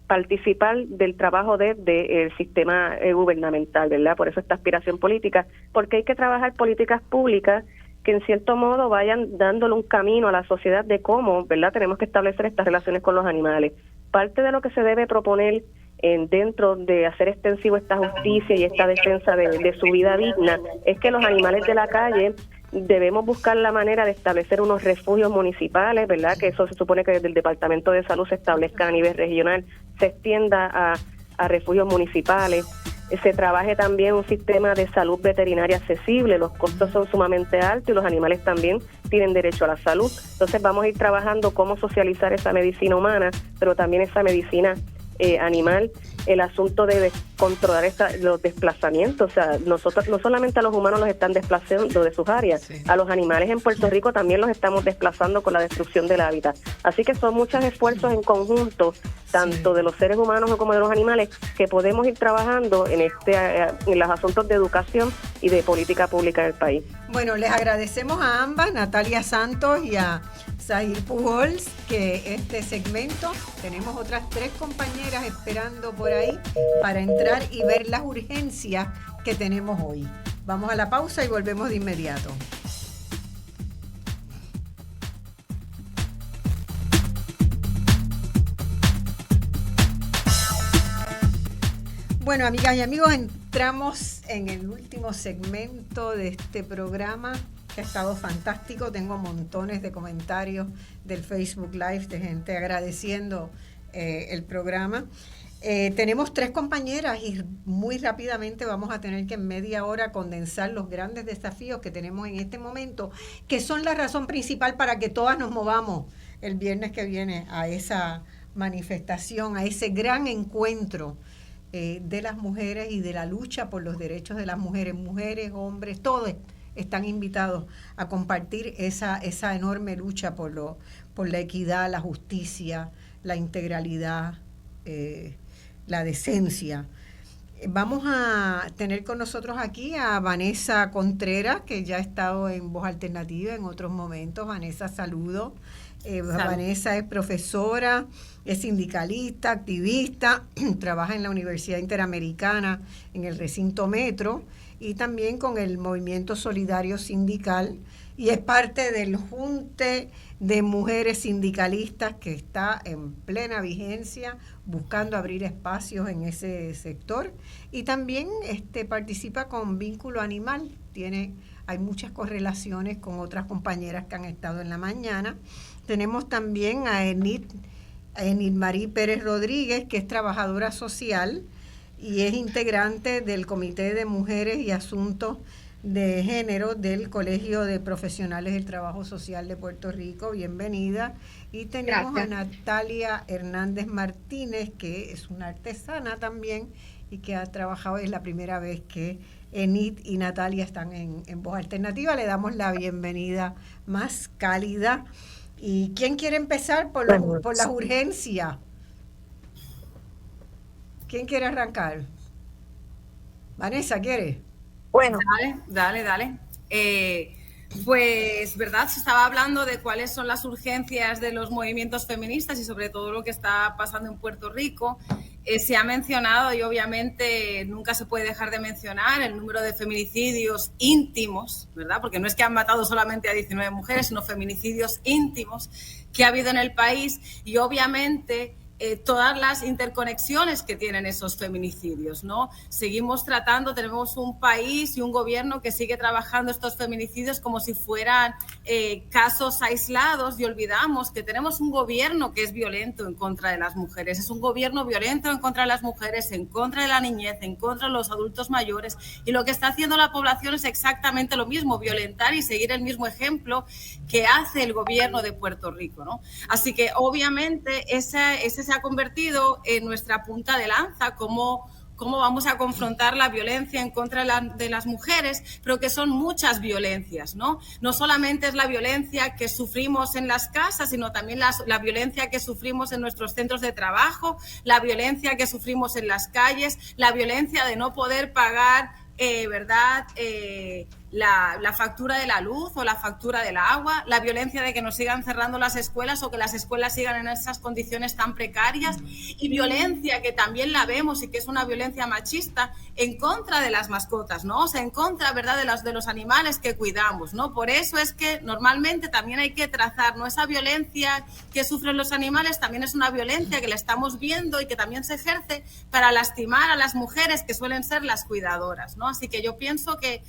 [SPEAKER 11] participar del trabajo del sistema gubernamental, ¿verdad? Por eso esta aspiración política, porque hay que trabajar políticas públicas que en cierto modo vayan dándole un camino a la sociedad de cómo, ¿verdad?, tenemos que establecer estas relaciones con los animales. Parte de lo que se debe proponer dentro de hacer extensivo esta justicia y esta defensa de su vida digna es que los animales de la calle debemos buscar la manera de establecer unos refugios municipales, ¿verdad?, que eso se supone que desde el Departamento de Salud se establezca a nivel regional, se extienda a refugios municipales, se trabaje también un sistema de salud veterinaria accesible. Los costos son sumamente altos y los animales también tienen derecho a la salud. Entonces vamos a ir trabajando cómo socializar esa medicina humana, pero también esa medicina animal, el asunto de controlar los desplazamientos. O sea, nosotros no solamente a los humanos los están desplazando de sus áreas, sí, a los animales en Puerto Rico también los estamos desplazando con la destrucción del hábitat. Así que son muchos esfuerzos en conjunto, tanto de los seres humanos como de los animales, que podemos ir trabajando en los asuntos de educación y de política pública del país.
[SPEAKER 2] Bueno, les agradecemos a ambas, Natalia Santos y a Zahir Pujols, que este segmento, tenemos otras 3 compañeras esperando por ahí para entrar y ver las urgencias que tenemos hoy. Vamos a la pausa y volvemos de inmediato. Bueno, amigas y amigos, entramos en el último segmento de este programa, que ha estado fantástico. Tengo montones de comentarios del Facebook Live de gente agradeciendo el programa. Tenemos 3 compañeras y muy rápidamente vamos a tener que en media hora condensar los grandes desafíos que tenemos en este momento, que son la razón principal para que todas nos movamos el viernes que viene a esa manifestación, a ese gran encuentro de las mujeres y de la lucha por los derechos de las mujeres, hombres, todos están invitados a compartir esa enorme lucha por la equidad, la justicia, la integralidad, la decencia. Vamos a tener con nosotros aquí a Vanessa Contreras, que ya ha estado en Voz Alternativa en otros momentos. Vanessa, saludo. Vanessa es profesora, es sindicalista, activista, trabaja en la Universidad Interamericana en el recinto Metro y también con el Movimiento Solidario Sindical, y es parte del Junte de Mujeres Sindicalistas que está en plena vigencia buscando abrir espacios en ese sector, y también participa con Vínculo Animal. Hay muchas correlaciones con otras compañeras que han estado en la mañana. Tenemos también a Enid Marí Pérez Rodríguez, que es trabajadora social y es integrante del Comité de Mujeres y Asuntos de Género del Colegio de Profesionales del Trabajo Social de Puerto Rico. Bienvenida. Y tenemos Gracias. A Natalia Hernández Martínez, que es una artesana también y que ha trabajado, es la primera vez que Enid y Natalia están en Voz Alternativa. Le damos la bienvenida más cálida. ¿Y quién quiere empezar por las urgencias? ¿Quién quiere arrancar? Vanessa, ¿quiere?
[SPEAKER 12] Bueno, dale. Pues, ¿verdad? Se estaba hablando de cuáles son las urgencias de los movimientos feministas y sobre todo lo que está pasando en Puerto Rico. Se ha mencionado, y obviamente nunca se puede dejar de mencionar, el número de feminicidios íntimos, ¿verdad? Porque no es que han matado solamente a 19 mujeres, sino feminicidios íntimos que ha habido en el país, y obviamente todas las interconexiones que tienen esos feminicidios, ¿no? Seguimos tenemos un país y un gobierno que sigue trabajando estos feminicidios como si fueran casos aislados, y olvidamos que tenemos un gobierno que es violento en contra de las mujeres. Es un gobierno violento en contra de las mujeres, en contra de la niñez, en contra de los adultos mayores, y lo que está haciendo la población es exactamente lo mismo, violentar y seguir el mismo ejemplo que hace el gobierno de Puerto Rico, ¿no? Así que obviamente ese se ha convertido en nuestra punta de lanza, cómo vamos a confrontar la violencia en contra de las mujeres, pero que son muchas violencias, ¿no? No solamente es la violencia que sufrimos en las casas, sino también la violencia que sufrimos en nuestros centros de trabajo, la violencia que sufrimos en las calles, la violencia de no poder pagar, ¿verdad?, la factura de la luz o la factura del agua, la violencia de que nos sigan cerrando las escuelas o que las escuelas sigan en esas condiciones tan precarias, y violencia que también la vemos y que es una violencia machista en contra de las mascotas, ¿no? O sea, en contra, ¿verdad?, de los animales que cuidamos, ¿no? Por eso es que normalmente también hay que trazar, ¿no? Esa violencia que sufren los animales también es una violencia que la estamos viendo y que también se ejerce para lastimar a las mujeres que suelen ser las cuidadoras, ¿no? Así que yo pienso que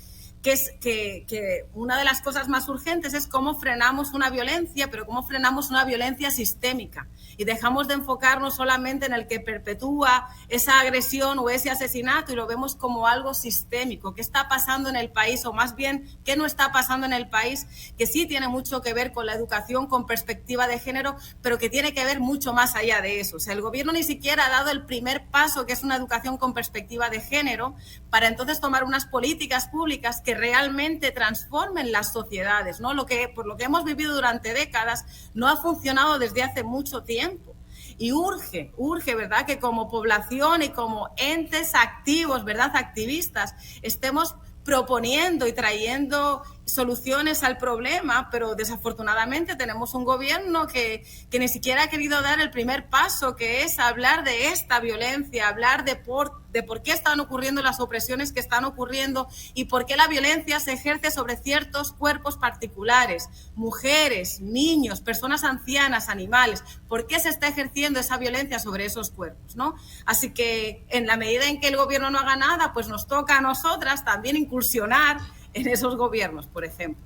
[SPEAKER 12] una de las cosas más urgentes es cómo frenamos una violencia, pero cómo frenamos una violencia sistémica. y dejamos de enfocarnos solamente en el que perpetúa esa agresión o ese asesinato y lo vemos como algo sistémico. ¿Qué está pasando en el país? O más bien, ¿qué no está pasando en el país? Que sí tiene mucho que ver con la educación con perspectiva de género, pero que tiene que ver mucho más allá de eso. O sea, el gobierno ni siquiera ha dado el primer paso, que es una educación con perspectiva de género, para entonces tomar unas políticas públicas que realmente transformen las sociedades, ¿no? Por lo que hemos vivido durante décadas, no ha funcionado desde hace mucho tiempo. Y urge, ¿verdad?, que como población y como entes activos, ¿verdad?, activistas, estemos proponiendo y trayendo soluciones al problema, pero desafortunadamente tenemos un gobierno que ni siquiera ha querido dar el primer paso, que es hablar de esta violencia, hablar de por qué están ocurriendo las opresiones que están ocurriendo y por qué la violencia se ejerce sobre ciertos cuerpos particulares, mujeres, niños, personas ancianas, animales, por qué se está ejerciendo esa violencia sobre esos cuerpos, ¿no? Así que en la medida en que el gobierno no haga nada, pues nos toca a nosotras también incursionar en esos gobiernos, por ejemplo.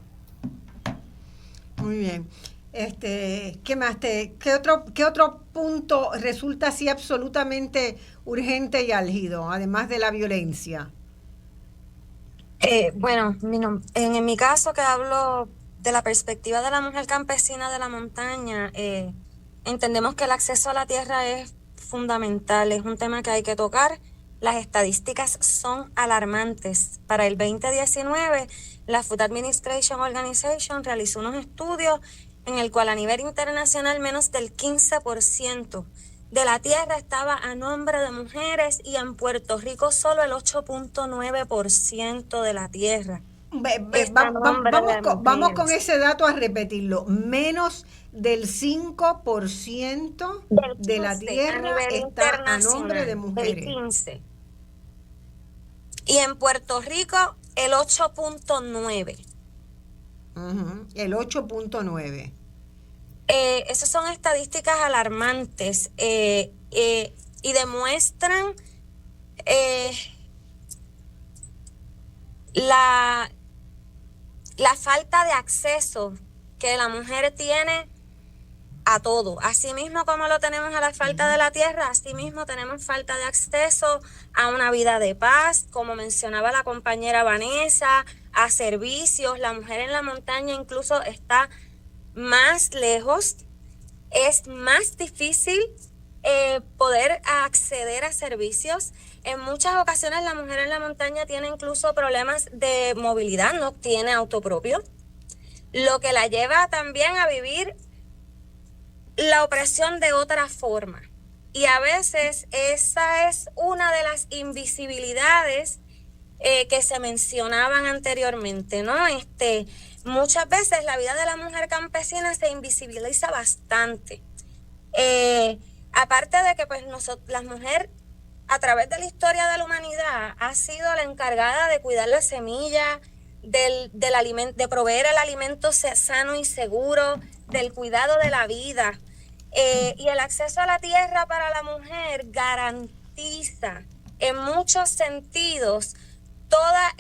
[SPEAKER 2] Muy bien. ¿Qué más? ¿Qué otro punto resulta así absolutamente urgente y álgido, además de la violencia?
[SPEAKER 13] Bueno, en mi caso, que hablo de la perspectiva de la mujer campesina de la montaña, entendemos que el acceso a la tierra es fundamental, es un tema que hay que tocar. Las estadísticas son alarmantes. Para el 2019, la Food Administration Organization realizó unos estudios en el cual a nivel internacional menos del 15% de la tierra estaba a nombre de mujeres y en Puerto Rico solo el 8.9% de la tierra.
[SPEAKER 2] Vamos con ese dato a repetirlo. Menos del 5% de la tierra está a nombre de mujeres.
[SPEAKER 13] El 15%. Y en Puerto Rico el 8.9%.
[SPEAKER 2] El 8.9%.
[SPEAKER 13] Esas son estadísticas alarmantes y demuestran la falta de acceso que la mujer tiene a todo. Asimismo como lo tenemos a la falta de la tierra, asimismo tenemos falta de acceso a una vida de paz, como mencionaba la compañera Vanessa, a servicios. La mujer en la montaña incluso está más lejos, es más difícil poder acceder a servicios. En muchas ocasiones la mujer en la montaña tiene incluso problemas de movilidad, no tiene auto propio, lo que la lleva también a vivir la opresión de otra forma. Y a veces esa es una de las invisibilidades que se mencionaban anteriormente, ¿no? Muchas veces la vida de la mujer campesina se invisibiliza bastante. Aparte de que pues la mujer a través de la historia de la humanidad ha sido la encargada de cuidar la semilla, del alimento, de proveer el alimento sano y seguro, del cuidado de la vida. Y el acceso a la tierra para la mujer garantiza en muchos sentidos toda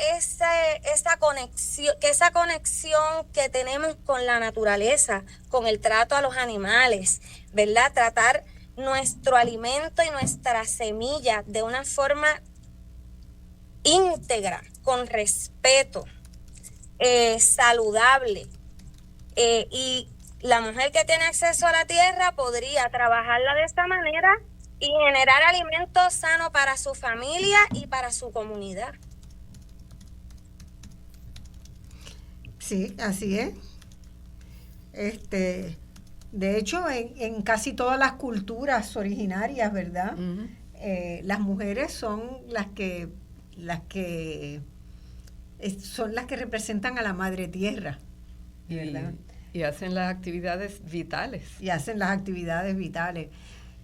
[SPEAKER 13] esa conexión que tenemos con la naturaleza, con el trato a los animales, ¿verdad? Tratar nuestro alimento y nuestra semilla de una forma íntegra, con respeto, saludable. Y la mujer que tiene acceso a la tierra podría trabajarla de esta manera y generar alimento sano para su familia y para su comunidad.
[SPEAKER 2] Sí, así es. De hecho, en casi todas las culturas originarias, ¿verdad? Las mujeres son las que representan a la madre tierra, ¿verdad?
[SPEAKER 3] Y hacen las actividades vitales.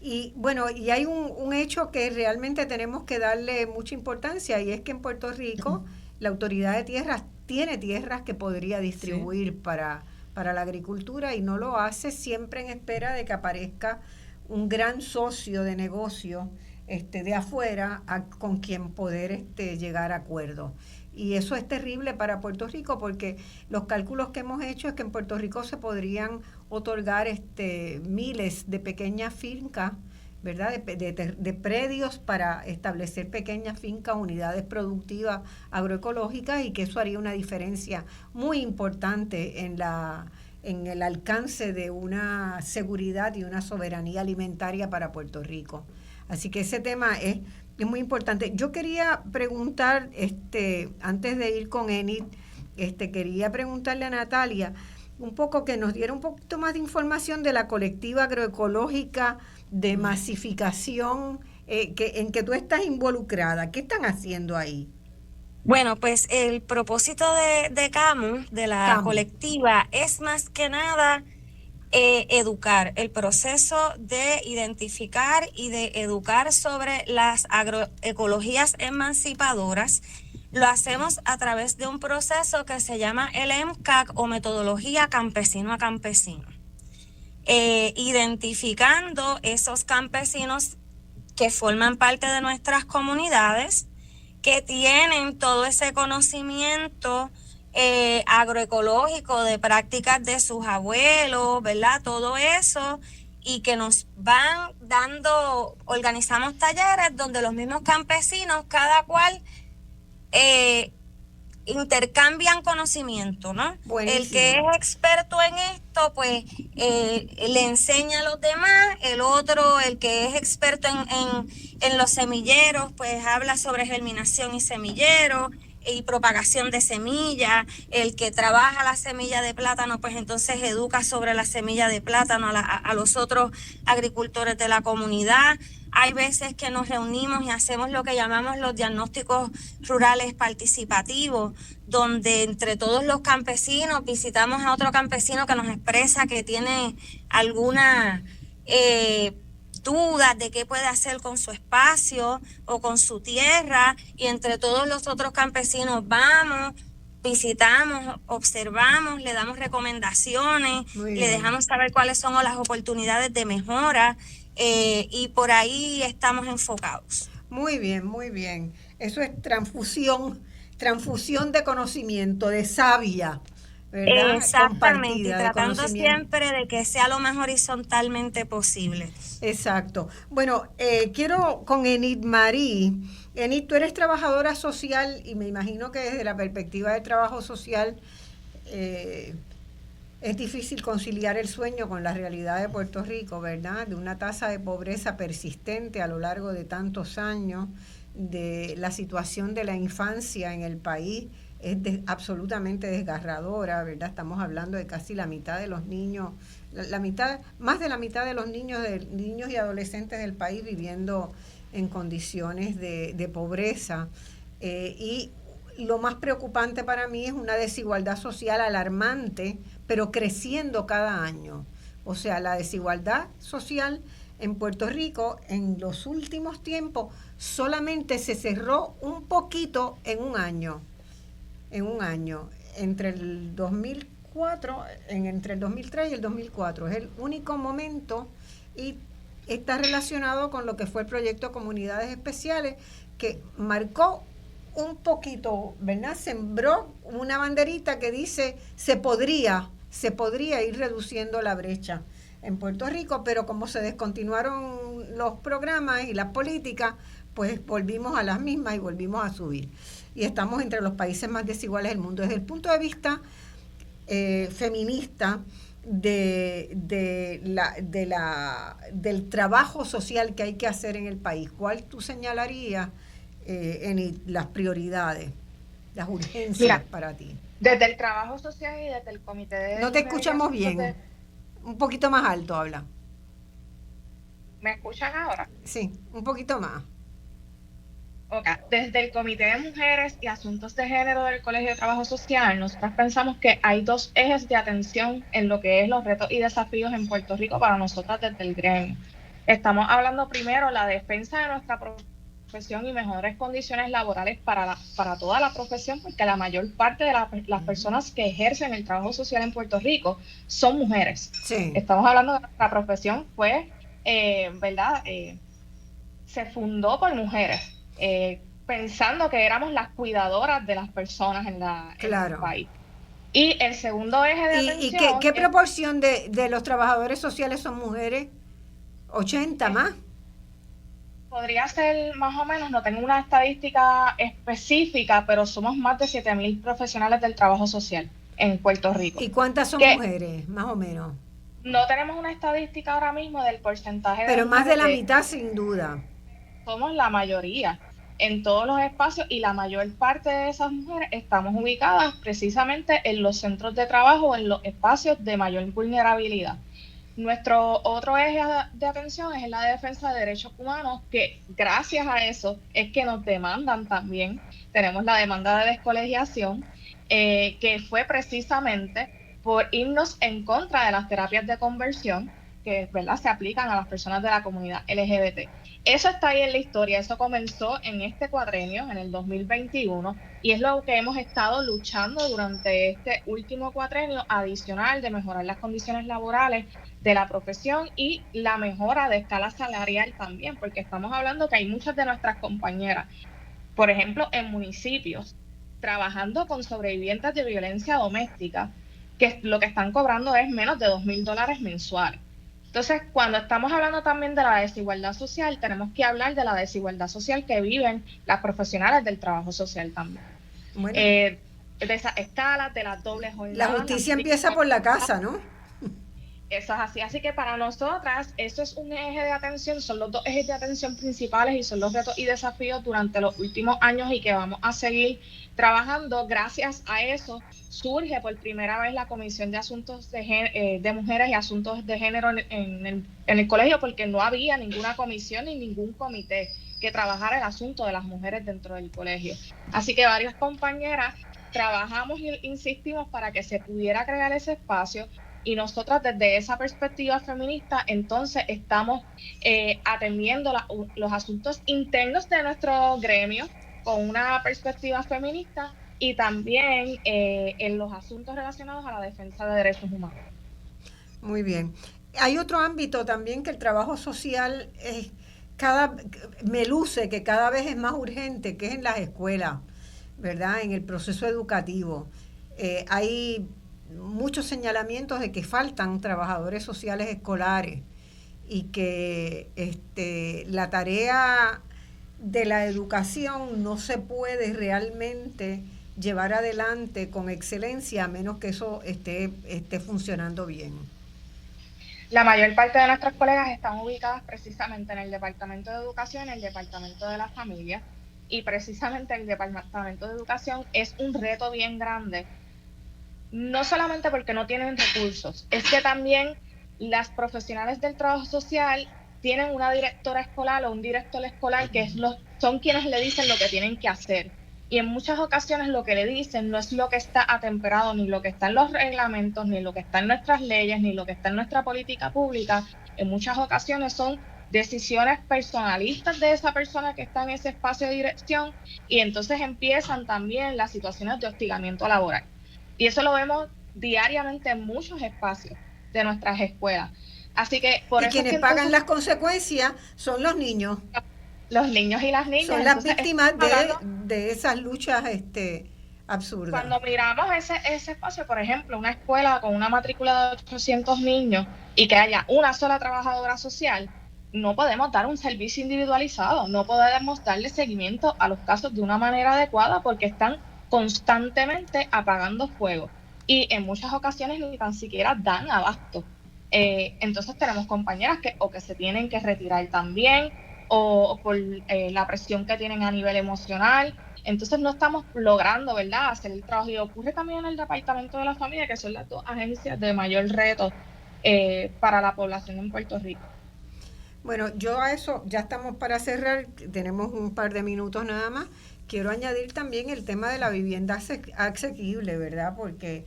[SPEAKER 2] Y bueno, y hay un hecho que realmente tenemos que darle mucha importancia, y es que en Puerto Rico la Autoridad de Tierras tiene tierras que podría distribuir para la agricultura, y no lo hace, siempre en espera de que aparezca un gran socio de negocio de afuera con quien poder llegar a acuerdos. Y eso es terrible para Puerto Rico, porque los cálculos que hemos hecho es que en Puerto Rico se podrían otorgar miles de pequeñas fincas, ¿verdad? De predios para establecer pequeñas fincas, unidades productivas agroecológicas, y que eso haría una diferencia muy importante en el alcance de una seguridad y una soberanía alimentaria para Puerto Rico. Así que ese tema es muy importante. Yo quería preguntar, antes de ir con Enid, quería preguntarle a Natalia un poco, que nos diera un poquito más de información de la colectiva agroecológica de masificación en que tú estás involucrada. ¿Qué están haciendo ahí?
[SPEAKER 13] Bueno, pues el propósito de CAMU, de la colectiva, es más que nada educar, el proceso de identificar y de educar sobre las agroecologías emancipadoras. Lo hacemos a través de un proceso que se llama el MCAC, o metodología campesino a campesino. Identificando esos campesinos que forman parte de nuestras comunidades, que tienen todo ese conocimiento agroecológico de prácticas de sus abuelos, ¿verdad? Todo eso, y que nos van dando, organizamos talleres donde los mismos campesinos, cada cual intercambian conocimiento, ¿no? Buenísimo. El que es experto en esto, pues le enseña a los demás. El otro, el que es experto en los semilleros, pues habla sobre germinación y semillero y propagación de semillas. El que trabaja la semilla de plátano, pues entonces educa sobre la semilla de plátano a los otros agricultores de la comunidad. Hay veces que nos reunimos y hacemos lo que llamamos los diagnósticos rurales participativos, donde entre todos los campesinos visitamos a otro campesino que nos expresa que tiene alguna dudas de qué puede hacer con su espacio o con su tierra, y entre todos los otros campesinos vamos, visitamos, observamos, le damos recomendaciones, le dejamos saber cuáles son las oportunidades de mejora, y por ahí estamos enfocados.
[SPEAKER 2] Muy bien, muy bien. Eso es transfusión de conocimiento, de savia, ¿verdad?
[SPEAKER 13] Exactamente, tratando siempre de que sea lo más horizontalmente posible.
[SPEAKER 2] Exacto. Bueno, quiero con Enid Marie. Enid, tú eres trabajadora social, y me imagino que desde la perspectiva del trabajo social es difícil conciliar el sueño con la realidad de Puerto Rico, ¿verdad? De una tasa de pobreza persistente a lo largo de tantos años, de la situación de la infancia en el país es absolutamente desgarradora, ¿verdad? Estamos hablando de casi la mitad de los niños, más de la mitad de los niños y adolescentes del país viviendo en condiciones de pobreza. Y lo más preocupante para mí es una desigualdad social alarmante, pero creciendo cada año. O sea, la desigualdad social en Puerto Rico en los últimos tiempos solamente se cerró un poquito en un año. Entre el 2004, entre el 2003 y el 2004. Es el único momento, y está relacionado con lo que fue el proyecto Comunidades Especiales, que marcó un poquito, ¿verdad? Sembró una banderita que dice se podría ir reduciendo la brecha en Puerto Rico, pero como se descontinuaron los programas y las políticas, pues volvimos a las mismas y volvimos a subir. Y estamos entre los países más desiguales del mundo. Desde el punto de vista feminista, del trabajo social que hay que hacer en el país, ¿cuál tú señalarías en las prioridades, las urgencias para ti?
[SPEAKER 14] Desde el trabajo social y desde el comité de...
[SPEAKER 2] No te escuchamos bien. Un poquito más alto habla.
[SPEAKER 14] ¿Me escuchan ahora?
[SPEAKER 2] Sí, un poquito más.
[SPEAKER 14] Okay. Desde el Comité de Mujeres y Asuntos de Género del Colegio de Trabajo Social, nosotros pensamos que hay dos ejes de atención en lo que es los retos y desafíos en Puerto Rico para nosotras desde el gremio. Estamos hablando primero la defensa de nuestra profesión y mejores condiciones laborales para toda la profesión, porque la mayor parte de las personas que ejercen el trabajo social en Puerto Rico son mujeres. Sí. Estamos hablando de nuestra profesión, fue, ¿verdad? Se fundó por mujeres. Pensando que éramos las cuidadoras de las personas en el país. Y el segundo eje de atención...
[SPEAKER 2] ¿Y qué proporción de los trabajadores sociales son mujeres? ¿80 más?
[SPEAKER 14] Podría ser más o menos, no tengo una estadística específica, pero somos más de 7,000 profesionales del trabajo social en Puerto Rico.
[SPEAKER 2] ¿Y cuántas son mujeres, más o menos?
[SPEAKER 14] No tenemos una estadística ahora mismo del porcentaje de
[SPEAKER 2] pero más de la
[SPEAKER 14] mujeres.
[SPEAKER 2] mitad, sin duda.
[SPEAKER 14] Somos la mayoría en todos los espacios y la mayor parte de esas mujeres estamos ubicadas precisamente en los centros de trabajo, en los espacios de mayor vulnerabilidad. Nuestro otro eje de atención es en la defensa de derechos humanos, que gracias a eso es que nos demandan también. Tenemos la demanda de descolegiación, que fue precisamente por irnos en contra de las terapias de conversión que, ¿verdad?, se aplican a las personas de la comunidad LGBT. Eso está ahí en la historia, eso comenzó en este cuatrenio, en el 2021, y es lo que hemos estado luchando durante este último cuatrenio, adicional de mejorar las condiciones laborales de la profesión y la mejora de escala salarial también, porque estamos hablando que hay muchas de nuestras compañeras, por ejemplo, en municipios, trabajando con sobrevivientes de violencia doméstica, que lo que están cobrando es menos de $2,000 mensuales. Entonces, cuando estamos hablando también de la desigualdad social, tenemos que hablar de la desigualdad social que viven las profesionales del trabajo social también.
[SPEAKER 2] Bueno.
[SPEAKER 14] De esas escalas, de las dobles jornadas.
[SPEAKER 2] La justicia empieza por la casa, ¿no?
[SPEAKER 14] Eso es así. Así que para nosotras, eso es un eje de atención, son los dos ejes de atención principales y son los retos y desafíos durante los últimos años y que vamos a seguir trabajando. Gracias a eso surge por primera vez la Comisión de Asuntos de Mujeres y Asuntos de Género en el colegio, porque no había ninguna comisión ni ningún comité que trabajara el asunto de las mujeres dentro del colegio. Así que varias compañeras trabajamos e insistimos para que se pudiera crear ese espacio. Y nosotras desde esa perspectiva feminista, entonces estamos atendiendo los asuntos internos de nuestro gremio con una perspectiva feminista y también en los asuntos relacionados a la defensa de derechos humanos.
[SPEAKER 2] Muy bien. Hay otro ámbito también que el trabajo social me luce que cada vez es más urgente, que es en las escuelas, ¿verdad? En el proceso educativo. Hay muchos señalamientos de que faltan trabajadores sociales escolares y que la tarea de la educación no se puede realmente llevar adelante con excelencia a menos que eso esté funcionando bien.
[SPEAKER 14] La mayor parte de nuestras colegas están ubicadas precisamente en el Departamento de Educación, en el Departamento de la Familia, y precisamente el Departamento de Educación es un reto bien grande, no solamente porque no tienen recursos, es que también las profesionales del trabajo social tienen una directora escolar o un director escolar que son quienes le dicen lo que tienen que hacer. Y en muchas ocasiones lo que le dicen no es lo que está atemperado, ni lo que está en los reglamentos, ni lo que está en nuestras leyes, ni lo que está en nuestra política pública. En muchas ocasiones son decisiones personalistas de esa persona que está en ese espacio de dirección, y entonces empiezan también las situaciones de hostigamiento laboral. Y eso lo vemos diariamente en muchos espacios de nuestras escuelas. Así que por eso
[SPEAKER 2] quienes pagan las consecuencias son los niños.
[SPEAKER 14] Los niños y las niñas.
[SPEAKER 2] Son las víctimas de esas luchas absurdas.
[SPEAKER 14] Cuando miramos ese espacio, por ejemplo, una escuela con una matrícula de 800 niños y que haya una sola trabajadora social, no podemos dar un servicio individualizado, no podemos darle seguimiento a los casos de una manera adecuada porque están constantemente apagando fuego y en muchas ocasiones ni tan siquiera dan abasto. Entonces tenemos compañeras que se tienen que retirar también o por la presión que tienen a nivel emocional. Entonces no estamos logrando, ¿verdad?, hacer el trabajo. Y ocurre también en el Departamento de la Familia, que son las dos agencias de mayor reto para la población en Puerto Rico.
[SPEAKER 2] Bueno, yo a eso ya estamos para cerrar, tenemos un par de minutos nada más. Quiero añadir también el tema de la vivienda asequible, ¿verdad? Porque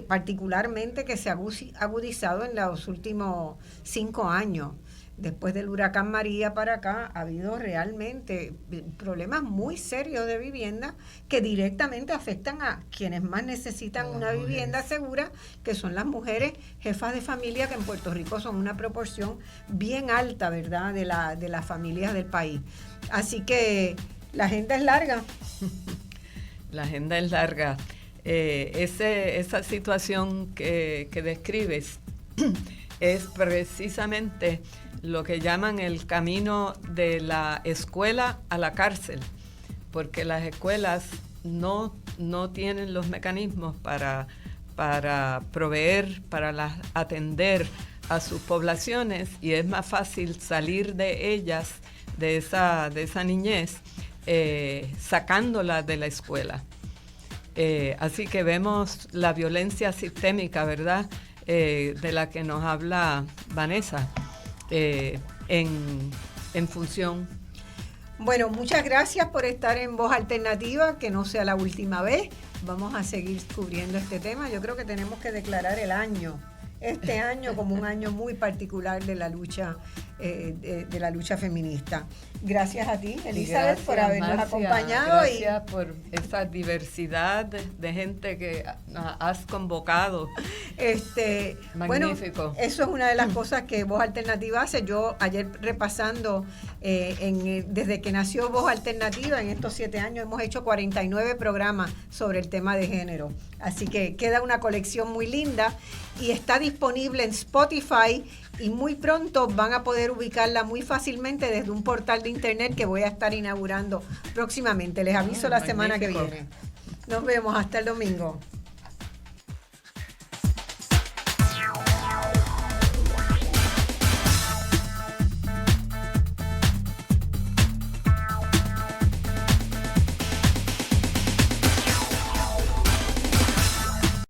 [SPEAKER 2] particularmente que se ha agudizado en los últimos 5 años. Después del huracán María para acá ha habido realmente problemas muy serios de vivienda que directamente afectan a quienes más necesitan una vivienda segura, que son las mujeres jefas de familia, que en Puerto Rico son una proporción bien alta, ¿verdad?, de las familias del país. Así que la agenda es larga.
[SPEAKER 3] La agenda es larga. esa situación que describes es precisamente lo que llaman el camino de la escuela a la cárcel, porque las escuelas no tienen los mecanismos para proveer, para atender a sus poblaciones, y es más fácil salir de ellas, de esa niñez, sacándola de la escuela. Así que vemos la violencia sistémica, ¿verdad?, de la que nos habla Vanessa, en función.
[SPEAKER 2] Bueno, muchas gracias por estar en Voz Alternativa, que no sea la última vez. Vamos a seguir cubriendo este tema. Yo creo que tenemos que declarar este año como un año muy particular de la lucha feminista. Gracias a ti, Elizabeth, por habernos acompañado.
[SPEAKER 3] Gracias por esa diversidad de gente que has convocado. Magnífico.
[SPEAKER 2] Bueno, eso es una de las cosas que Voz Alternativa hace. Yo ayer repasando, desde que nació Voz Alternativa, en estos 7 años hemos hecho 49 programas sobre el tema de género. Así que queda una colección muy linda y está disponible en Spotify, y muy pronto van a poder ubicarla muy fácilmente desde un portal de internet que voy a estar inaugurando próximamente. Les aviso la semana que viene. Nos vemos hasta el domingo.